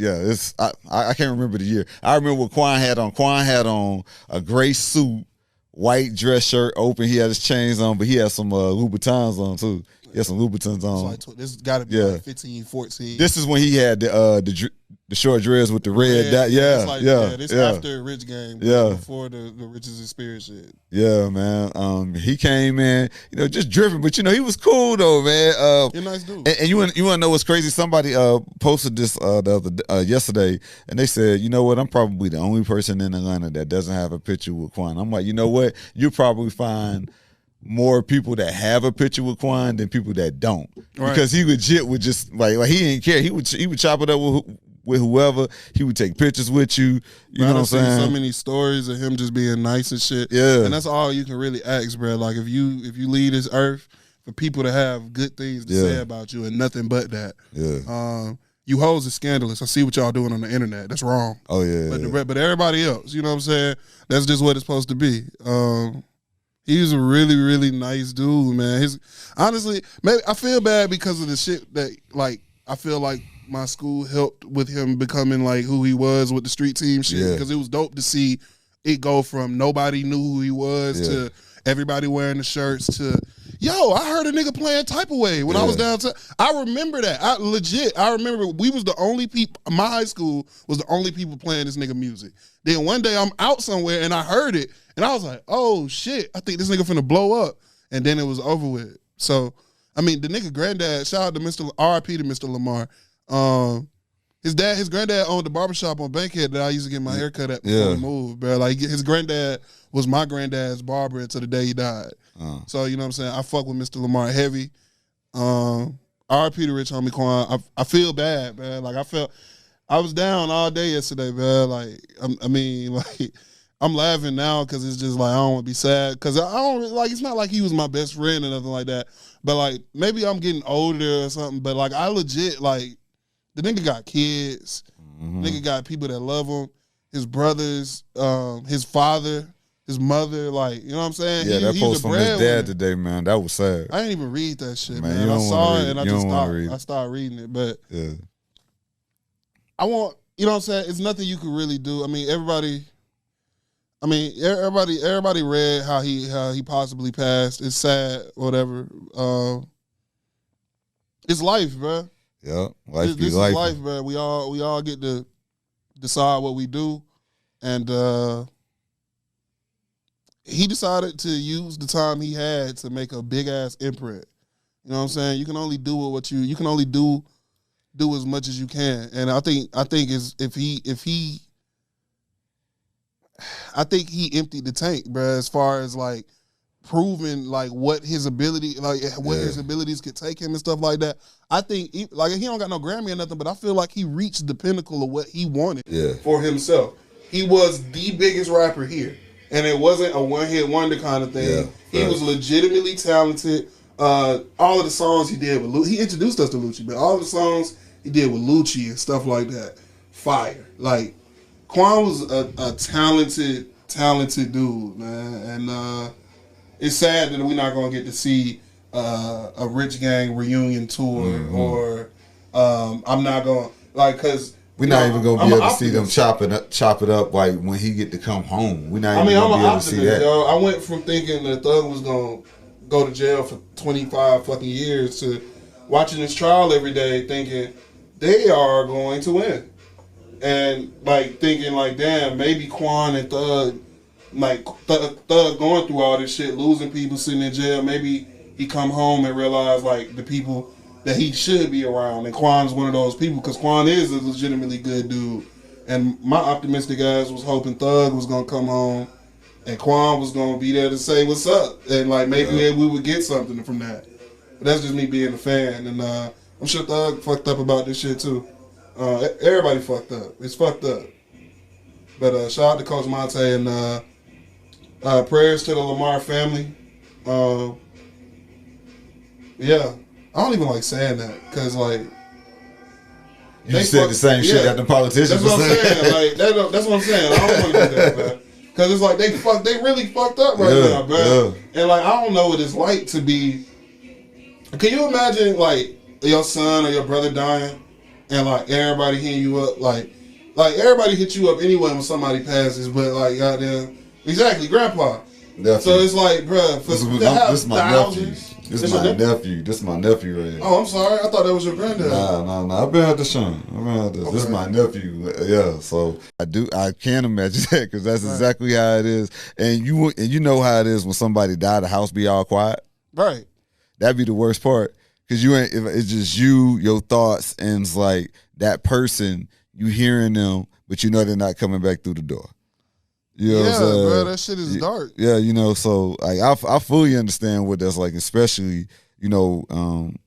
I can't remember the year. I remember what Quan had on. Quan had on a gray suit white dress shirt open. He had his chains on, but he had some Louboutins on too. He had some Louboutins on. Like, this got to be like 15, 14. This is when he had the short dreads with the red. This after Rich Gang. Before the Riches Experience shit. Yeah, man. He came in, just driven, but he was cool though, man. He's a nice dude. And you want to know what's crazy? Somebody posted this yesterday, and they said, you know what? I'm probably the only person in Atlanta that doesn't have a picture with Quan. I'm like, you know what? You probably find more people that have a picture with Quan than people that don't, because he legit would just like he didn't care. He would chop it up with whoever. He would take pictures with you. You know what I'm saying? So many stories of him just being nice and shit. Yeah, and that's all you can really ask, bro. Like if you leave this earth, for people to have good things to say about you and nothing but that. Yeah. You hoes are scandalous. I see what y'all doing on the internet. That's wrong. Oh yeah. But everybody else, you know what I'm saying? That's just what it's supposed to be. He's a really, really nice dude, man. Honestly, maybe I feel bad because of the shit that, like, I feel like my school helped with him becoming like who he was with the street team shit. Because it was dope to see it go from nobody knew who he was to everybody wearing the shirts to, yo, I heard a nigga playing Type of Way when I was downtown. I remember that. I remember we was the only people, my high school was the only people playing this nigga music. Then one day I'm out somewhere and I heard it. And I was like, oh, shit, I think this nigga finna blow up. And then it was over with. So, I mean, the nigga granddad, shout out to R.I.P. to Mr. Lamar. His granddad owned the barbershop on Bankhead that I used to get my hair cut at before we moved, bro. Like, his granddad was my granddad's barber until the day he died. So, you know what I'm saying? I fuck with Mr. Lamar heavy. R.I.P. to rich homie Quan. I feel bad, man. Like, I was down all day yesterday, man. Like, I'm laughing now because it's just like I don't want to be sad because I don't like. It's not like he was my best friend or nothing like that. But like maybe I'm getting older or something. But like I legit like the nigga got kids. Nigga got people that love him. His brothers, his father, his mother. Like you know what I'm saying? Yeah, that post from his dad today, man. That was sad. I didn't even read that shit, man. I saw it and I just stopped. I started reading it, but I want. You know what I'm saying? It's nothing you could really do. I mean, everybody read how he possibly passed. It's sad, whatever. It's life, bro. Yeah, life be this life. Is life, bro. We all get to decide what we do, and he decided to use the time he had to make a big ass imprint. You know what I'm saying? You can only do you can only do as much as you can, and I think if he I think he emptied the tank, bro, as far as like proving like what his abilities could take him and stuff like that. I think he don't got no Grammy or nothing, but I feel like he reached the pinnacle of what he wanted for himself. He was the biggest rapper here, and it wasn't a one-hit wonder kind of thing. He was legitimately talented. All of the songs he did with he introduced us to Lucci, but all of the songs he did with Lucci and stuff like that, fire. Like Quan was a talented dude, man, and it's sad that we're not gonna get to see a Rich Gang reunion tour, or I'm not gonna because we're not even gonna be able to see them chop it up like when he get to come home. We're not even gonna be able to see that. Yo. I went from thinking that Thug was gonna go to jail for 25 fucking years to watching this trial every day, thinking they are going to win. And like thinking like, damn, maybe Quan and Thug, like Thug going through all this shit, losing people, sitting in jail. Maybe he come home and realize like the people that he should be around, and Quan's one of those people because Quan is a legitimately good dude. And my optimistic ass was hoping Thug was gonna come home, and Quan was gonna be there to say what's up, and like maybe we would get something from that. But that's just me being a fan, and I'm sure Thug fucked up about this shit too. Everybody fucked up. It's fucked up. But shout out to Coach Monte and prayers to the Lamar family. Yeah, I don't even like saying that because like you said the same shit that the politicians. That's what I'm saying. Like that's what I'm saying. I don't want to do that, man. Because it's like they really fucked up right now, bro. Yeah. And like I don't know what it's like to be. Can you imagine like your son or your brother dying? And like everybody hitting you up, like everybody hit you up anyway when somebody passes, but like goddamn, exactly, grandpa. Nephew. So it's like, bro, this is my nephew. This is my nephew. This is my nephew right here. Oh, I'm sorry. I thought that was your granddad. Nah. I've been out to Sean. Okay. This is my nephew. Yeah. So I can't imagine that because that's exactly how it is. And you know how it is when somebody died, the house be all quiet. Right. That'd be the worst part because it's just you, your thoughts, and it's like that person, you hearing them, but you know they're not coming back through the door. You know what I'm saying? Bro, that shit is dark. Yeah, so like I fully understand what that's like, especially, and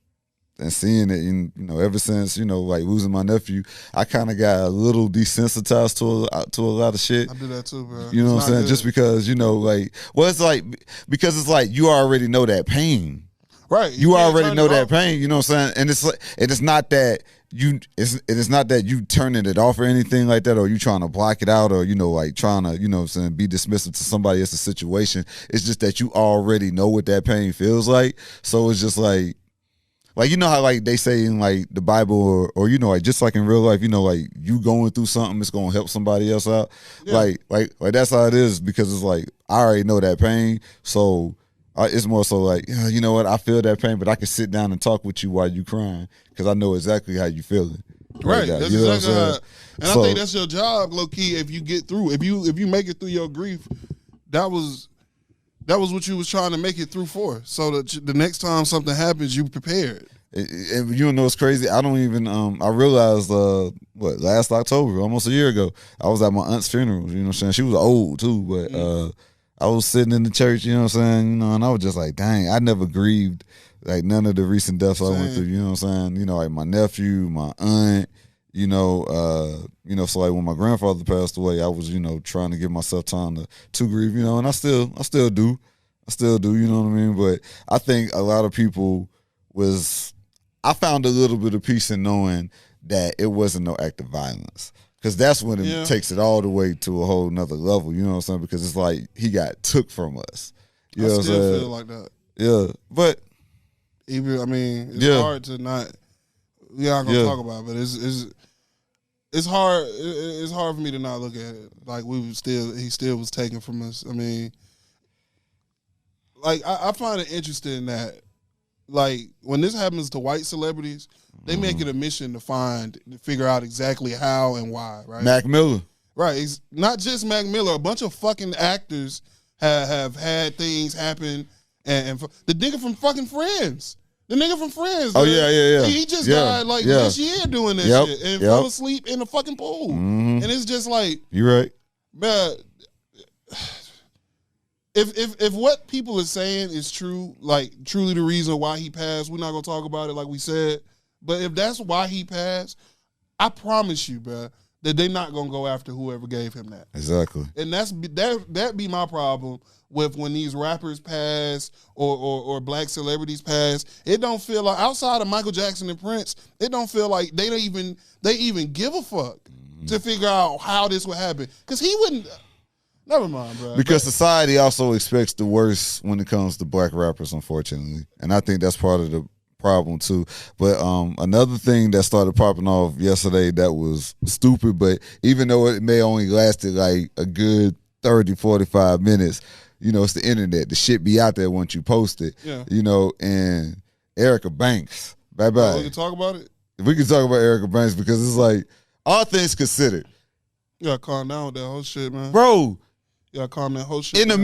seeing it, and ever since, like losing my nephew, I kind of got a little desensitized to a lot of shit. I do that too, bro. You know what I'm saying? Good. Just because, it's like, because it's like you already know that pain. Right. You already know that pain, you know what I'm saying? And it's like, it's not that it is not that you turning it off or anything like that, or you trying to block it out, or like trying to be dismissive to somebody else's situation. It's just that you already know what that pain feels like. So it's just like how like they say in like the Bible, or like just like in real life, like you going through something, it's gonna help somebody else out. Yeah. Like that's how it is, because it's like I already know that pain, so. It's more so like, you know what, I feel that pain, but I can sit down and talk with you while you crying because I know exactly how you feeling. Right. That's exactly how. And I think that's your job, low key. If you get through, if you make it through your grief, that was what you was trying to make it through for. So that the next time something happens, you prepared. And you know what's crazy? I don't even. I realized last October, almost a year ago, I was at my aunt's funeral. You know what I'm saying? She was old too, but. I was sitting in the church, you know what I'm saying, and I was just like, dang, I never grieved like none of the recent deaths I went through, you know what I'm saying, like my nephew, my aunt, so like when my grandfather passed away, I was, trying to give myself time to grieve, and I still do, you know what I mean, but I think a lot of people I found a little bit of peace in knowing that it wasn't no act of violence. Because that's when it takes it all the way to a whole nother level, you know what I'm saying? Because it's like he got took from us. You know I what still I'm saying? feel like that. Yeah, but even it's hard to not. We're not gonna talk about it, but it's hard. It's hard for me to not look at it like he still was taken from us. I mean, like I find it interesting that like when this happens to white celebrities. They make it a mission to figure out exactly how and why, right? Mac Miller. Right. It's not just Mac Miller. A bunch of fucking actors have had things happen. And the nigga from fucking Friends. The nigga from Friends. Oh, yeah. He just died this year doing this shit and fell asleep in the fucking pool. Mm-hmm. And it's just like. You're right. Man, if what people are saying is true, like truly the reason why he passed, we're not going to talk about it like we said. But if that's why he passed, I promise you, bro, that they're not gonna go after whoever gave him that. Exactly. And that be my problem with when these rappers pass or black celebrities pass. It don't feel like outside of Michael Jackson and Prince, it don't feel like they even give a fuck to figure out how this would happen. Because he wouldn't. Never mind, bro. Because society also expects the worst when it comes to black rappers, unfortunately, and I think that's part of the problem too. But another thing that started popping off yesterday that was stupid, but even though it may only lasted like a good 30-45 minutes, it's the internet. The shit be out there once you post it. Yeah. And Erica Banks. Bye-bye. We can talk about it? We can talk about Erica Banks because it's like, all things considered. You gotta calm down with that whole shit, man. Bro. You gotta calm that whole shit in the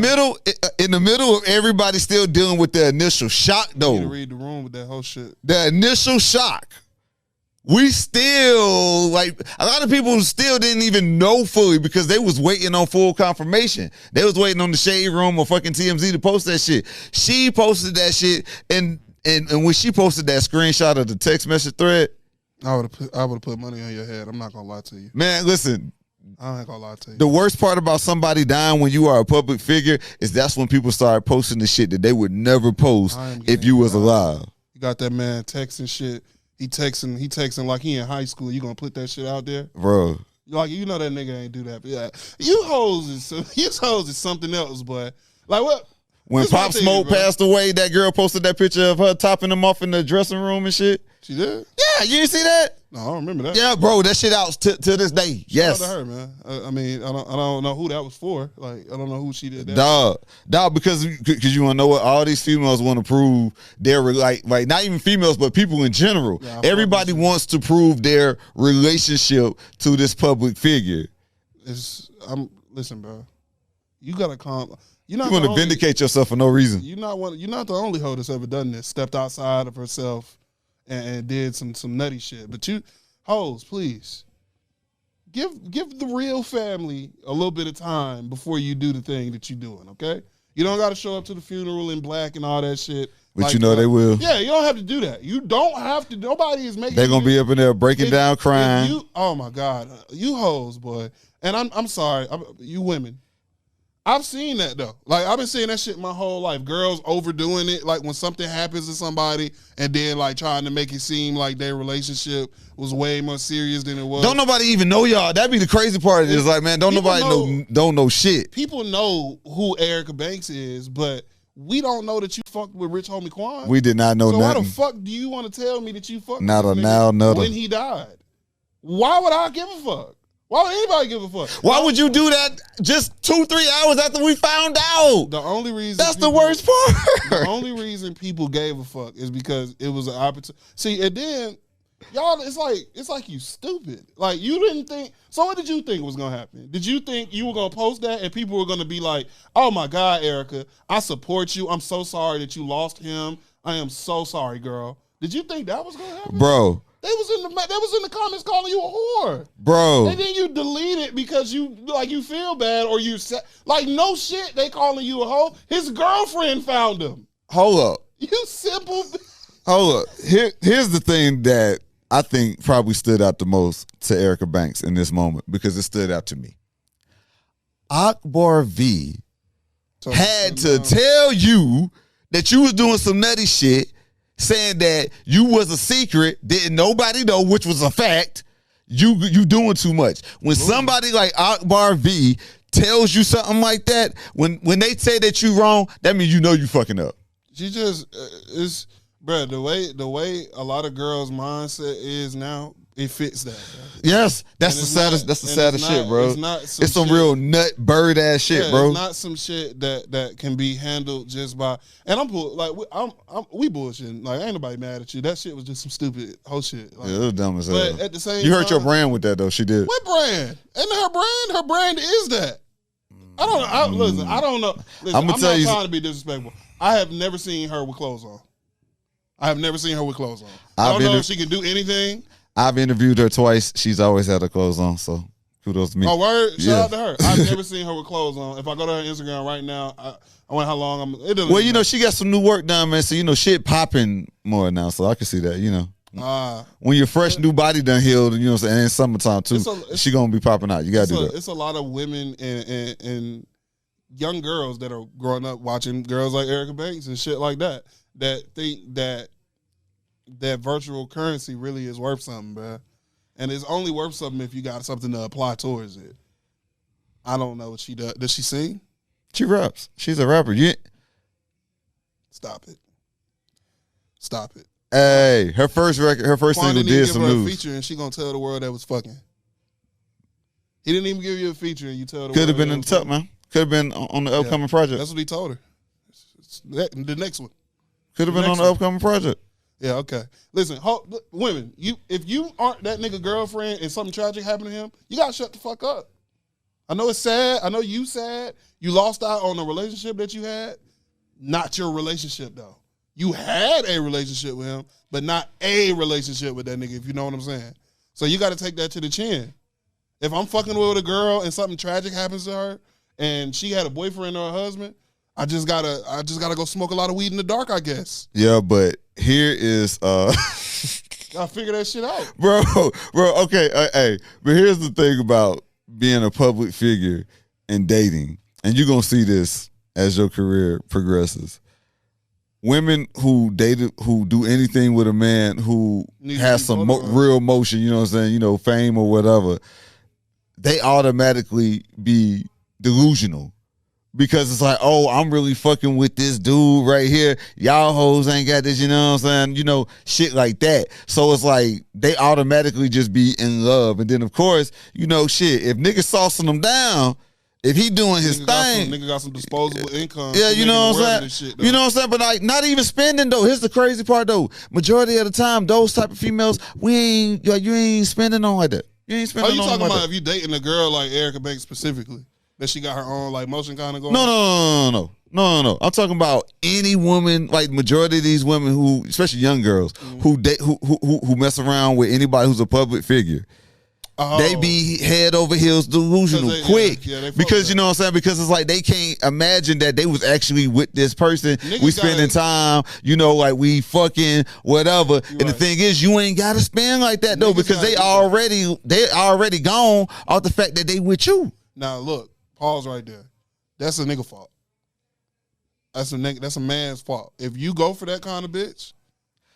middle of everybody still dealing with the initial shock, though. You need to read the room with that whole shit. The initial shock. We still, like, a lot of people still didn't even know fully because they was waiting on full confirmation. They was waiting on the Shade Room or fucking TMZ to post that shit. She posted that shit, and when she posted that screenshot of the text message thread, I would have put money on your head. I'm not gonna lie to you. Man, listen. I ain't gonna lie to you. The worst part about somebody dying when you are a public figure is that's when people start posting the shit that they would never post if you was alive. You got that man texting shit. He texting like he in high school. You gonna put that shit out there, bro? Like that nigga ain't do that. But yeah, you hoes is something else, boy. Like what? When Pop Smoke passed away, that girl posted that picture of her topping him off in the dressing room and shit. She did? Yeah, you didn't see that? No, I don't remember that. Yeah, bro, that shit out to this day. Yes. Shout out to her, man. I mean, I don't know who that was for. Like, I don't know who she did that. Dog, because you want to know what all these females want to prove their like not even females, but people in general. Yeah, everybody wants to prove their relationship to this public figure. Listen, bro. You gotta calm. You want to vindicate yourself for no reason. You're not the only hoe that's ever done this. Stepped outside of herself and did some nutty shit. But you hoes, please give the real family a little bit of time before you do the thing that you're doing. Okay, you don't got to show up to the funeral in black and all that shit. But like, you know they will. Yeah, you don't have to do that. You don't have to. Nobody is making. They're gonna be up in there breaking down, crying. Oh my God, you hoes, boy. And I'm sorry, you women. I've seen that though. Like I've been seeing that shit my whole life. Girls overdoing it, like when something happens to somebody and then like trying to make it seem like their relationship was way more serious than it was. Don't nobody even know y'all. That'd be the crazy part. Is like, man, don't nobody know shit. People know who Erica Banks is, but we don't know that you fucked with Rich Homie Quan. We did not know nothing. So why the fuck do you want to tell me that you fucked not with a now, nothing when he died? Why would I give a fuck? Why would anybody give a fuck? Why would you do that just 2-3 hours after we found out? The only reason the worst part. The only reason people gave a fuck is because it was an opportunity. See, and then y'all, it's like you stupid. Like you didn't think. So what did you think was gonna happen? Did you think you were gonna post that and people were gonna be like, "Oh my God, Erica, I support you. I'm so sorry that you lost him. I am so sorry, girl." Did you think that was gonna happen, bro? They was in the comments calling you a whore, bro. And then you delete it because you feel bad or you like no shit. They calling you a hoe. His girlfriend found him. Hold up, you simple. Hold up. Here's the thing that I think probably stood out the most to Erica Banks in this moment because it stood out to me. Akbar V had to tell you that you was doing some nutty shit. Saying that you was a secret, didn't nobody know, which was a fact. You doing too much. When somebody like Akbar V tells you something like that, when they say that you wrong, that means you know you fucking up. She just is, bro. The way a lot of girls' mindset is now, it fits that. Bro. Yes, that's the saddest. That's the saddest shit, bro. It's some real nut bird ass shit, bro. It's not some shit that can be handled just by. And we bullshitting. Like ain't nobody mad at you. That shit was just some stupid whole shit. Like, yeah, it was dumb as hell. But at the same, you hurt your brand with that though. She did. What brand? And her brand is that. I don't know. Listen, I don't know. Listen, I'm not trying to be disrespectful. I have never seen her with clothes on. I don't know if she can do anything. I've interviewed her twice. She's always had her clothes on, so kudos to me. Oh, word? Shout out to her. I've never seen her with clothes on. If I go to her Instagram right now, I wonder how long well, you know, she got some new work done, man, so, you know, shit popping more now, so I can see that, you know. When your fresh new body done healed, you know what I'm saying, and summertime, too, she going to be popping out. You got to do that. It's a lot of women and young girls that are growing up watching girls like Erica Banks and shit like that think that virtual currency really is worth something, bro. And it's only worth something if you got something to apply towards it. I don't know what she does. Does she sing? She raps. She's a rapper. Stop it. Hey, her first single did some news. A feature and she gonna tell the world that was fucking. He didn't even give you a feature and you tell the world. Could have been in the tuck, man. Could have been on the upcoming project. That's what he told her. The next one. Could have been on the upcoming project. Yeah, okay. Listen, women, if you aren't that nigga girlfriend and something tragic happened to him, you gotta shut the fuck up. I know it's sad. I know you sad. You lost out on a relationship that you had. Not your relationship though. You had a relationship with him, but not a relationship with that nigga, if you know what I'm saying. So you gotta take that to the chin. If I'm fucking with a girl and something tragic happens to her and she had a boyfriend or a husband, I just gotta go smoke a lot of weed in the dark, I guess. Yeah, but here is gotta figure that shit out. Bro, okay, hey, but here's the thing about being a public figure and dating, and you're gonna see this as your career progresses. Women who do anything with a man who has some real motion, you know what I'm saying, you know, fame or whatever, they automatically be delusional. Because it's like, oh, I'm really fucking with this dude right here. Y'all hoes ain't got this, you know what I'm saying? You know, shit like that. So it's like they automatically just be in love. And then of course, you know, shit, if niggas saucing them down, if he doing his thing, nigga got some disposable income. Yeah, you know what I'm saying? You know what I'm saying? But like, not even spending though. Here's the crazy part though. Majority of the time, those type of females, you ain't spending on like that. You ain't spending on like that. Oh, you talking about if you dating a girl like Erica Banks specifically? That she got her own like motion kind of going. No. I'm talking about any woman, like majority of these women who, especially young girls, who mess around with anybody who's a public figure. Oh. They be head over heels delusional quick. Because you know what I'm saying? Because it's like they can't imagine that they was actually with this person. We spending time, you know, like we fucking whatever. And the thing is, you ain't gotta spend like that though, because they already gone off the fact that they with you. Now look. Pause right there. That's a nigga fault. That's a man's fault. If you go for that kind of bitch,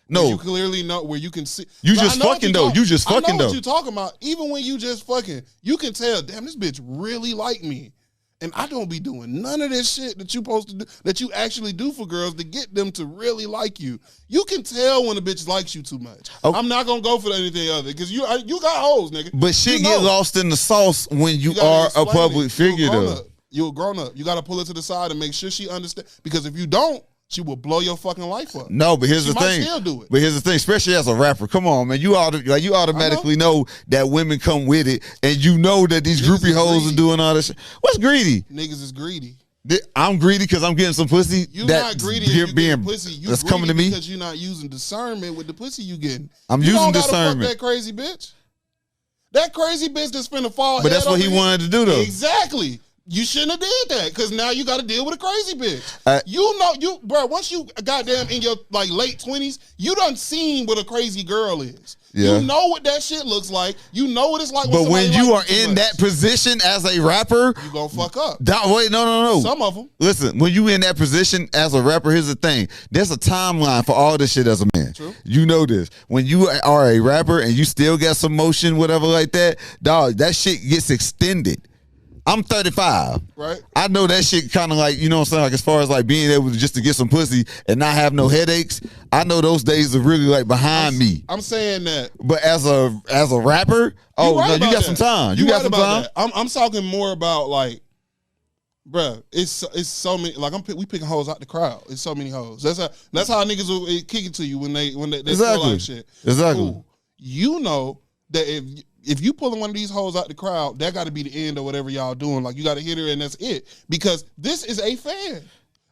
no, you clearly know where you can see. You just fucking though. You just fucking though. What you talking about? Even when you just fucking, you can tell. Damn, this bitch really like me, and I don't be doing none of this shit that you supposed to do. That you actually do for girls to get them to really like you. You can tell when a bitch likes you too much. Okay. I'm not gonna go for anything other because you got hoes, nigga. But shit get lost in the sauce when you are a public figure though. You're a grown up. You got to pull her to the side and make sure she understands. Because if you don't, she will blow your fucking life up. No, but here's the thing. Still do it. But here's the thing, especially as a rapper. Come on, man. You automatically know that women come with it, and you know that these groupie hoes are doing all this shit. What's greedy? Niggas is greedy. I'm greedy because I'm getting some pussy. You're not greedy if you getting pussy. You that's coming to me because you're not using discernment with the pussy you getting. I'm using discernment. Fuck that crazy bitch. That crazy bitch that's finna fall. But that's what he wanted to do though. Exactly. You shouldn't have did that because now you got to deal with a crazy bitch. Bro, once you goddamn in your like late 20s, you done seen what a crazy girl is. Yeah. You know what that shit looks like. You know what it's like. But when you are in that position as a rapper, you gonna fuck up. Wait, no. Some of them. Listen, when you in that position as a rapper, here's the thing. There's a timeline for all this shit as a man. True. You know this. When you are a rapper and you still got some motion, whatever like that, dog, that shit gets extended. I'm 35. Right. I know that shit kind of like, you know what I'm saying? Like as far as like being able to just to get some pussy and not have no headaches, I know those days are really like behind me. I'm saying that. But as a rapper, you got some time. You got some time. I'm talking more about like, bruh, it's so many, like we picking hoes out the crowd. It's so many hoes. That's how niggas will kick it to you when they feel like shit. Exactly. Cool. You know that if you pulling one of these hoes out the crowd, that got to be the end of whatever y'all doing. Like you got to hit her and that's it. Because this is a fan.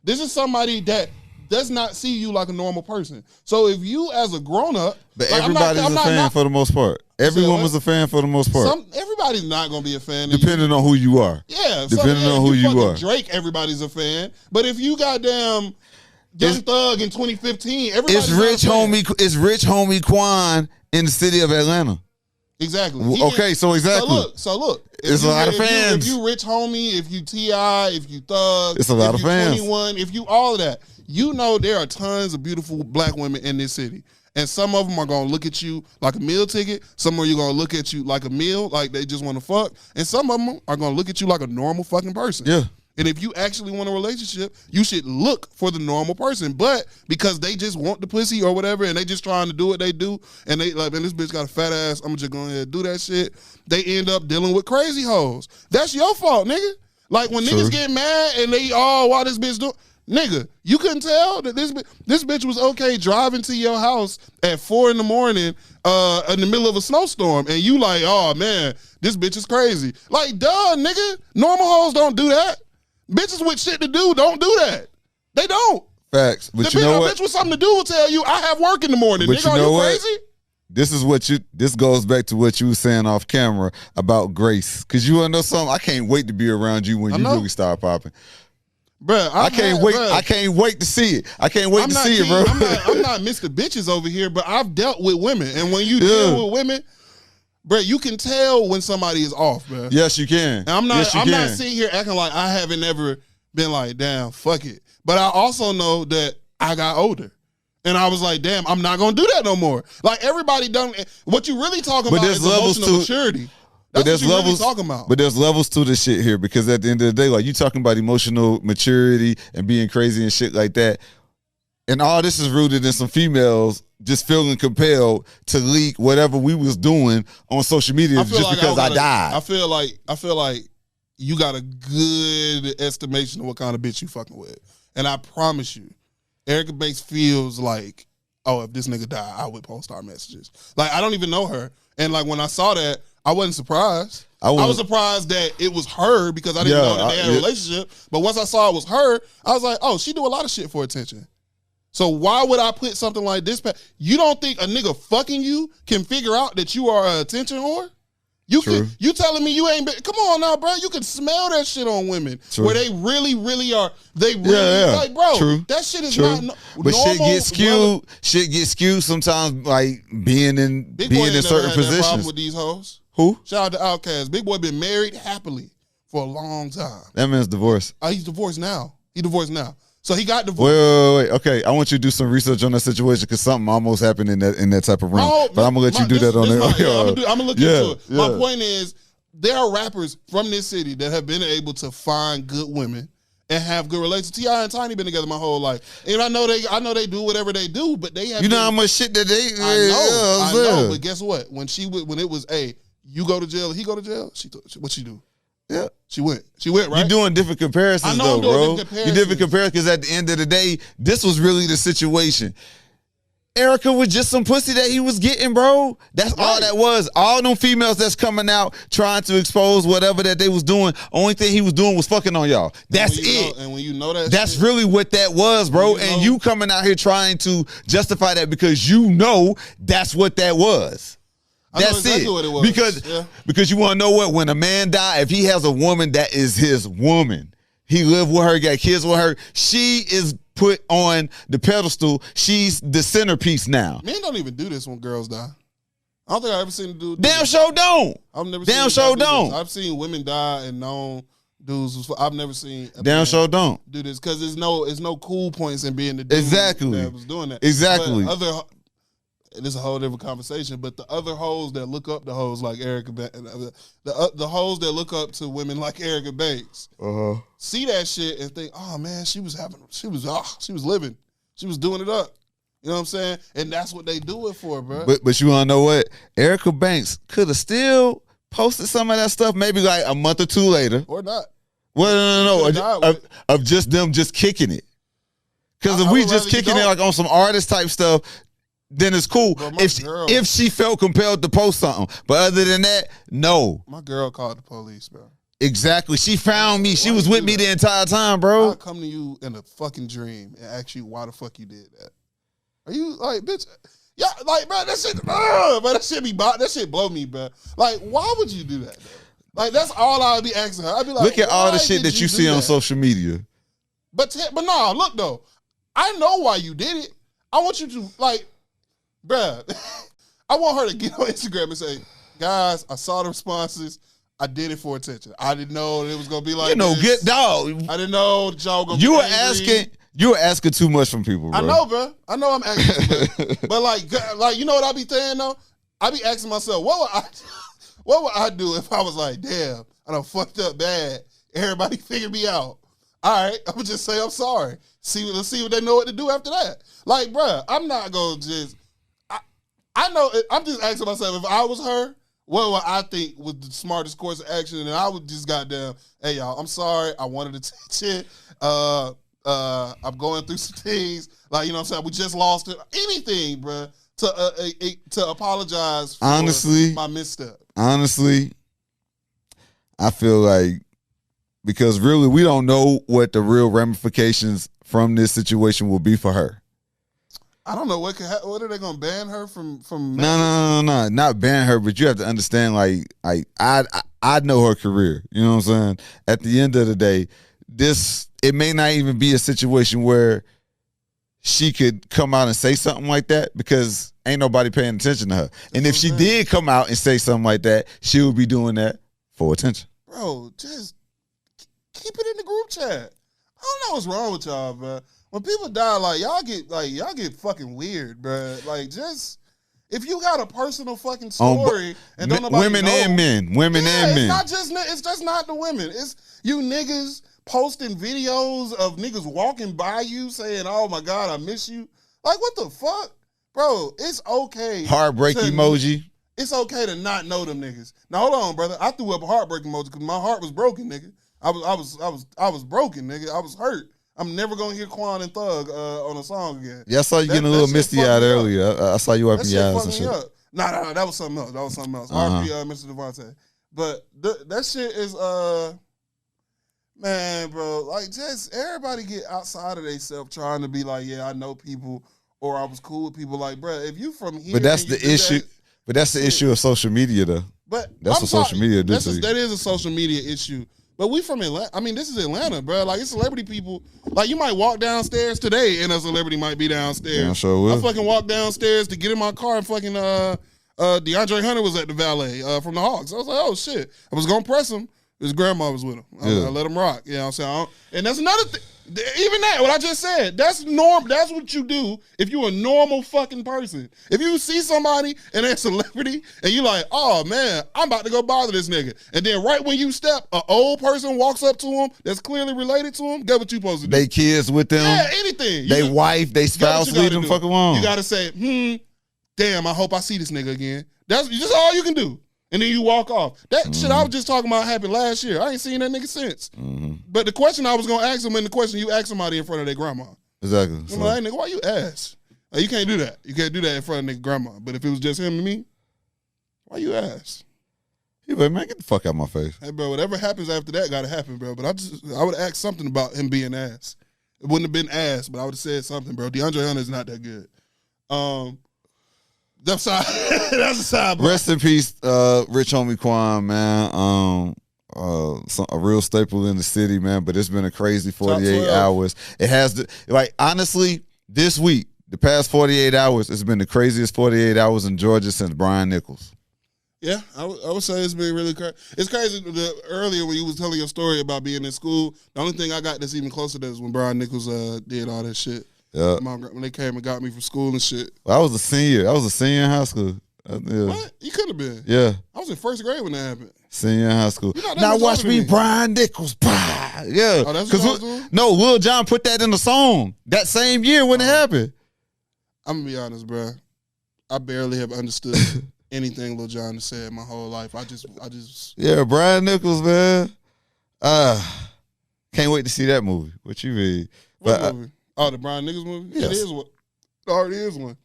This is somebody that does not see you like a normal person. So if you as a grown up, but like, everybody's a fan for the most part. Every woman's a fan for the most part. Everybody's not gonna be a fan. Depending on who you are. Yeah, depending on who you are. Drake, everybody's a fan. But if you goddamn Young Thug in 2015, everybody's it's rich homie Quan in the city of Atlanta. Exactly. So exactly. So look. It's a lot of fans. If you rich homie, if you T.I., if you Thug, it's a lot of fans. 21, if you all of that, you know there are tons of beautiful black women in this city. And some of them are going to look at you like a meal ticket. Some of you going to look at you like a meal, like they just want to fuck. And some of them are going to look at you like a normal fucking person. Yeah. And if you actually want a relationship, you should look for the normal person. But because they just want the pussy or whatever, and they just trying to do what they do, and they like, man, this bitch got a fat ass, I'm just going to do that shit. They end up dealing with crazy hoes. That's your fault, nigga. Like when niggas get mad and they, why this bitch doing? Nigga, you couldn't tell that this bitch was okay driving to your house at 4 a.m. in the middle of a snowstorm, and you like, oh man, this bitch is crazy. Like, duh, nigga. Normal hoes don't do that. Bitches with shit to do don't do that. They don't. Facts. But you know what? Bitch with something to do will tell you, I have work in the morning. But nigga, you know are you crazy? This goes back to what you were saying off camera about grace. Cause you wanna know something? I can't wait to be around you when you really start popping. Bruh, I can't wait to see it. I can't wait to see it, bro. I'm not Mr. Bitches over here, but I've dealt with women. And when you deal with women, bro, you can tell when somebody is off, bro. Yes, you can. And I'm not sitting here acting like I haven't ever been like, damn, fuck it. But I also know that I got older. And I was like, damn, I'm not gonna do that no more. Like everybody done what you really talking about is emotional maturity. That's there's what you levels really talking about. But there's levels to this shit here, because at the end of the day, like, you talking about emotional maturity and being crazy and shit like that. And all this is rooted in some females just feeling compelled to leak whatever we was doing on social media just like because I died. I feel like you got a good estimation of what kind of bitch you fucking with. And I promise you, Erica Banks feels like, oh, if this nigga died, I would post our messages. Like, I don't even know her. And like, when I saw that, I wasn't surprised. I was surprised that it was her, because I didn't know that they had a relationship. But once I saw it was her, I was like, oh, she do a lot of shit for attention. So why would I put something like this? You don't think a nigga fucking you can figure out that you are an attention whore? You telling me you ain't been, come on now, bro. You can smell that shit on women. Where they really are. They really like, bro, that shit is not but normal. Shit gets skewed sometimes, like being in certain positions. That problem with these hoes. Who? Shout out to Outkast. Big Boy been married happily for a long time. That man's divorced. He's divorced now. So he got divorced. Wait. Okay, I want you to do some research on that situation, because something almost happened in that type of realm. But I'm gonna let you do that on there. I'm gonna look into it. My point is, there are rappers from this city that have been able to find good women and have good relations. T.I. and Tiny been together my whole life, and I know they do whatever they do, but they have. You know how much shit that they. I know. But guess what? When it was, you go to jail, he go to jail. What she do? Yeah. She went, right? You're doing different comparisons, though, bro. You're different comparisons, because at the end of the day, this was really the situation. Erica was just some pussy that he was getting, bro. That's all that was. All them females that's coming out trying to expose whatever that they was doing, only thing he was doing was fucking on y'all. That's it. And when you know that, that's really what that was, bro. And you coming out here trying to justify that because you know that's what that was. That's exactly what it was. Because you want to know what? When a man die, if he has a woman that is his woman, he lived with her, got kids with her, she is put on the pedestal. She's the centerpiece now. Men don't even do this when girls die. I don't think I've ever seen a dude. Damn sure don't. I've never Damn sure don't. I've seen women die and known dudes. I've never seen. Damn sure don't do this, because there's no cool points in being the dude that was doing that. Exactly. But this is a whole different conversation, but the other hoes that look up to hoes like Erica, the hoes that look up to women like Erica Banks, see that shit and think, oh man, she was living, she was doing it up. You know what I'm saying? And that's what they do it for, bro. But you wanna know what? Erica Banks could have still posted some of that stuff, maybe like a month or two later, or not. Well, no, of just them just kicking it. Because if we just kicking it like on some artist type stuff, then it's cool. Bro, if she felt compelled to post something. But other than that, no. My girl called the police, bro. Exactly. She found me. She was with me the entire time, bro. I'll come to you in a fucking dream and ask you why the fuck you did that. Are you like, bitch? Yeah, like, bro, that shit, that shit blow me, bro. Like, why would you do that, though? Like, that's all I would be asking her. I'd be like, look at all the shit that you see on social media. But no, look, though. I know why you did it. I want you to, like, bruh, I want her to get on Instagram and say, guys, I saw the responses. I did it for attention. I didn't know it was going to be like this. Good dog. I didn't know that y'all going to be angry. You were asking too much from people, bro. I know, bro. I know I'm asking too much. But like, you know what I be saying, though? I be asking myself, what would I do if I was like, damn, I done fucked up bad. Everybody figured me out. All right, I'm going to just say I'm sorry. Let's see what they know what to do after that. Like, bruh, I'm not going to just... I know, I'm just asking myself, if I was her, what would I think was the smartest course of action? And I would just goddamn, hey, y'all, I'm sorry. I wanted attention. I'm going through some things. Like, you know what I'm saying? We just lost it. Anything, bro, to apologize for my misstep. Honestly, I feel like, because really we don't know what the real ramifications from this situation will be for her. I don't know what are they gonna ban her from? No, not ban her, but you have to understand. Like I know her career. You know what I'm saying? At the end of the day, it may not even be a situation where she could come out and say something like that, because ain't nobody paying attention to her. And if she did come out and say something like that, she would be doing that for attention. Bro, just keep it in the group chat. I don't know what's wrong with y'all, bro. When people die, y'all get fucking weird, bro. Like, just If you got a personal fucking story and don't nobody women know, and men, women and men. It's just not the women. It's you niggas posting videos of niggas walking by you saying, "Oh my God, I miss you." Like, what the fuck, bro? It's okay. Heartbreak emoji. It's okay to not know them niggas. Now hold on, brother. I threw up a heartbreak emoji because my heart was broken, nigga. I was broken, nigga. I was hurt. I'm never gonna hear Quan and Thug on a song again. Yeah, I saw you getting a little misty eyed earlier. I saw you wiping your eyes and shit. Nah, that was something else. R.P. Mr. Devontae. But that shit is man, bro. Like, just everybody get outside of themselves trying to be like, yeah, I know people or I was cool with people. Like, bro, if you from here, but that's the issue. But that's the issue of social media, though. But that's what social media do to you. That is a social media issue. But we from Atlanta. I mean, this is Atlanta, bro. Like, it's celebrity people. Like, you might walk downstairs today and a celebrity might be downstairs. Yeah, I sure will. I fucking walked downstairs to get in my car and fucking DeAndre Hunter was at the valet from the Hawks. I was like, oh shit. I was gonna press him. His grandma was with him. I let him rock. You know what I'm saying? And that's another thing. Even that, what I just said, that's norm. That's what you do if you're a normal fucking person. If you see somebody and they're a celebrity and you like, oh man, I'm about to go bother this nigga. And then right when you step, an old person walks up to him that's clearly related to him, guess what you supposed to do? They kids with them. Yeah, anything. They wife, they spouse, leave them fuck alone. You gotta say, damn, I hope I see this nigga again. That's just all you can do. And then you walk off. That shit I was just talking about happened last year. I ain't seen that nigga since. But the question I was going to ask him and the question you ask somebody in front of their grandma. Exactly. I'm like, hey, nigga, why you ask? Like, you can't do that. You can't do that in front of nigga grandma. But if it was just him and me, why you ask? He like, man, get the fuck out of my face. Hey, bro, whatever happens after that got to happen, bro. But I would ask something about him being ass. It wouldn't have been ass, but I would have said something, bro. DeAndre Hunter is not that good. That's a side. Rest in peace, rich homie Quan, man. A real staple in the city, man. But it's been a crazy 48 hours. It has honestly, this week, the past 48 hours, it's been the craziest 48 hours in Georgia since Brian Nichols. Yeah, I would say it's been really crazy. It's crazy. Earlier when you was telling your story about being in school, the only thing I got that's even closer to that is when Brian Nichols did all that shit. Yeah. When they came and got me from school and shit. Well, I was a senior. in high school. Yeah. What? You could have been. Yeah. I was in first grade when that happened. Senior in high school. Now watch me, Brian Nichols. Yeah. Oh, that's what I was doing? No, Lil Jon put that in the song that same year when it happened. I'm going to be honest, bro. I barely have understood anything Lil Jon has said my whole life. I just. Yeah, Brian Nichols, man. Can't wait to see that movie. What you mean? What movie? Oh, the Brian Nichols movie? Yes. It is one. It already is one.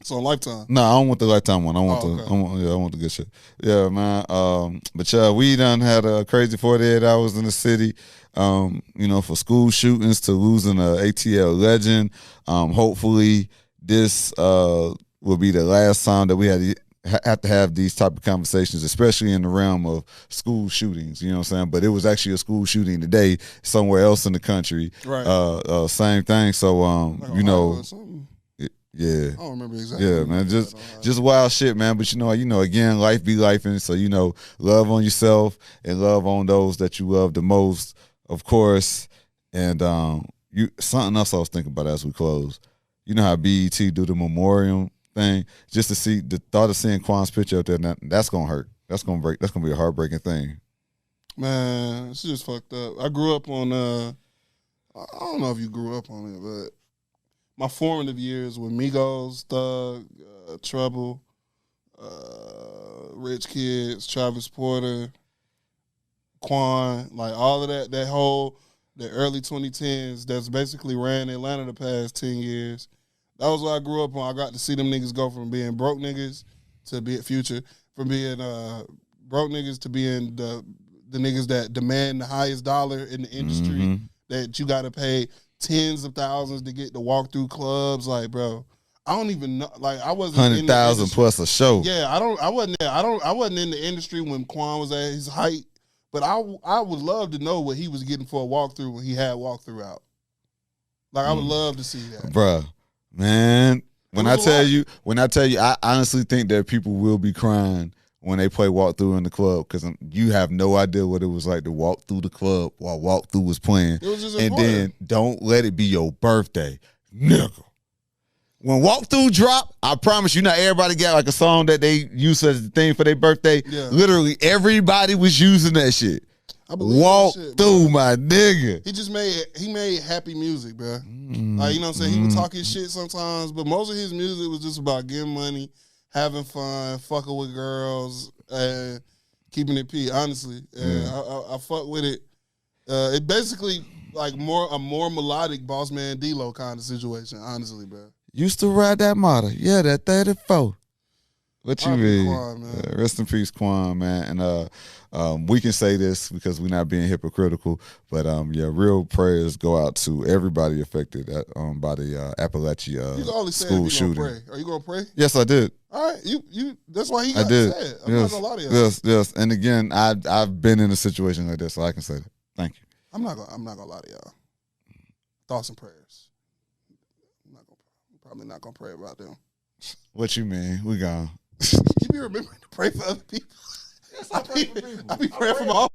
It's on Lifetime. No, I don't want the Lifetime one. I want I want the good shit. Yeah, man. But yeah, we done had a crazy 48 hours in the city. For school shootings to losing a ATL legend. Hopefully this will be the last time that we have to have these type of conversations, especially in the realm of school shootings, you know what I'm saying? But it was actually a school shooting today somewhere else in the country. Right. Same thing. So, yeah. I don't remember exactly. Yeah, man. Just wild shit, man. But again, life be life. And so, love on yourself and love on those that you love the most, of course. And something else I was thinking about as we close. You know how BET do the memorial thing, just to see the thought of seeing Quan's picture up there, that's gonna hurt. That's gonna break. That's gonna be a heartbreaking thing. Man, it's just fucked up. I grew up on I don't know if you grew up on it, but my formative years were Migos, Thug, Trouble, Rich Kids, Travis Porter, Quan, like all of that the early 2010s that's basically ran Atlanta the past 10 years. That was what I grew up on. I got to see them niggas go from being broke niggas to be at Future, from being broke niggas to being the niggas that demand the highest dollar in the industry, that you got to pay tens of thousands to get to walk through clubs. Like, bro, I don't even know. Like, I wasn't 100,000 plus a show. Yeah, I wasn't there. I wasn't in the industry when Quan was at his height, but I would love to know what he was getting for a walkthrough when he had walkthrough out. Like, I would love to see that, bruh. Man, when I tell you, I honestly think that people will be crying when they play Walkthrough in the club, because you have no idea what it was like to walk through the club while Walkthrough was playing. It was just and then don't let it be your birthday, nigga. When Walkthrough drop, I promise you, not everybody got like a song that they use as the thing for their birthday. Yeah. Literally, everybody was using that shit. I believe Walk that shit, through, bro. my nigga. He made happy music, bro. Like, you know what I'm saying? He would talk his shit sometimes, but most of his music was just about getting money, having fun, fucking with girls, and keeping it P, honestly. And I fuck with it. It basically like a more melodic Boss Man D-Lo kind of situation, honestly, bro. Used to ride that model. Yeah, that 34. What you mean? Quan, man. Rest in peace, Quan, man. And we can say this because we're not being hypocritical, but real prayers go out to everybody affected by the Appalachee you can only say school if shooting. Gonna pray. Are you gonna pray? Yes, I did. All right, you. That's why he got I did. sad. I'm not gonna lie to you. Yes. And again, I've been in a situation like this, so I can say that. Thank you. I'm not gonna lie to y'all. Thoughts and prayers. Probably not gonna pray about them. What you mean? We gone. You be remembering to pray for other people. Yes, I be praying for my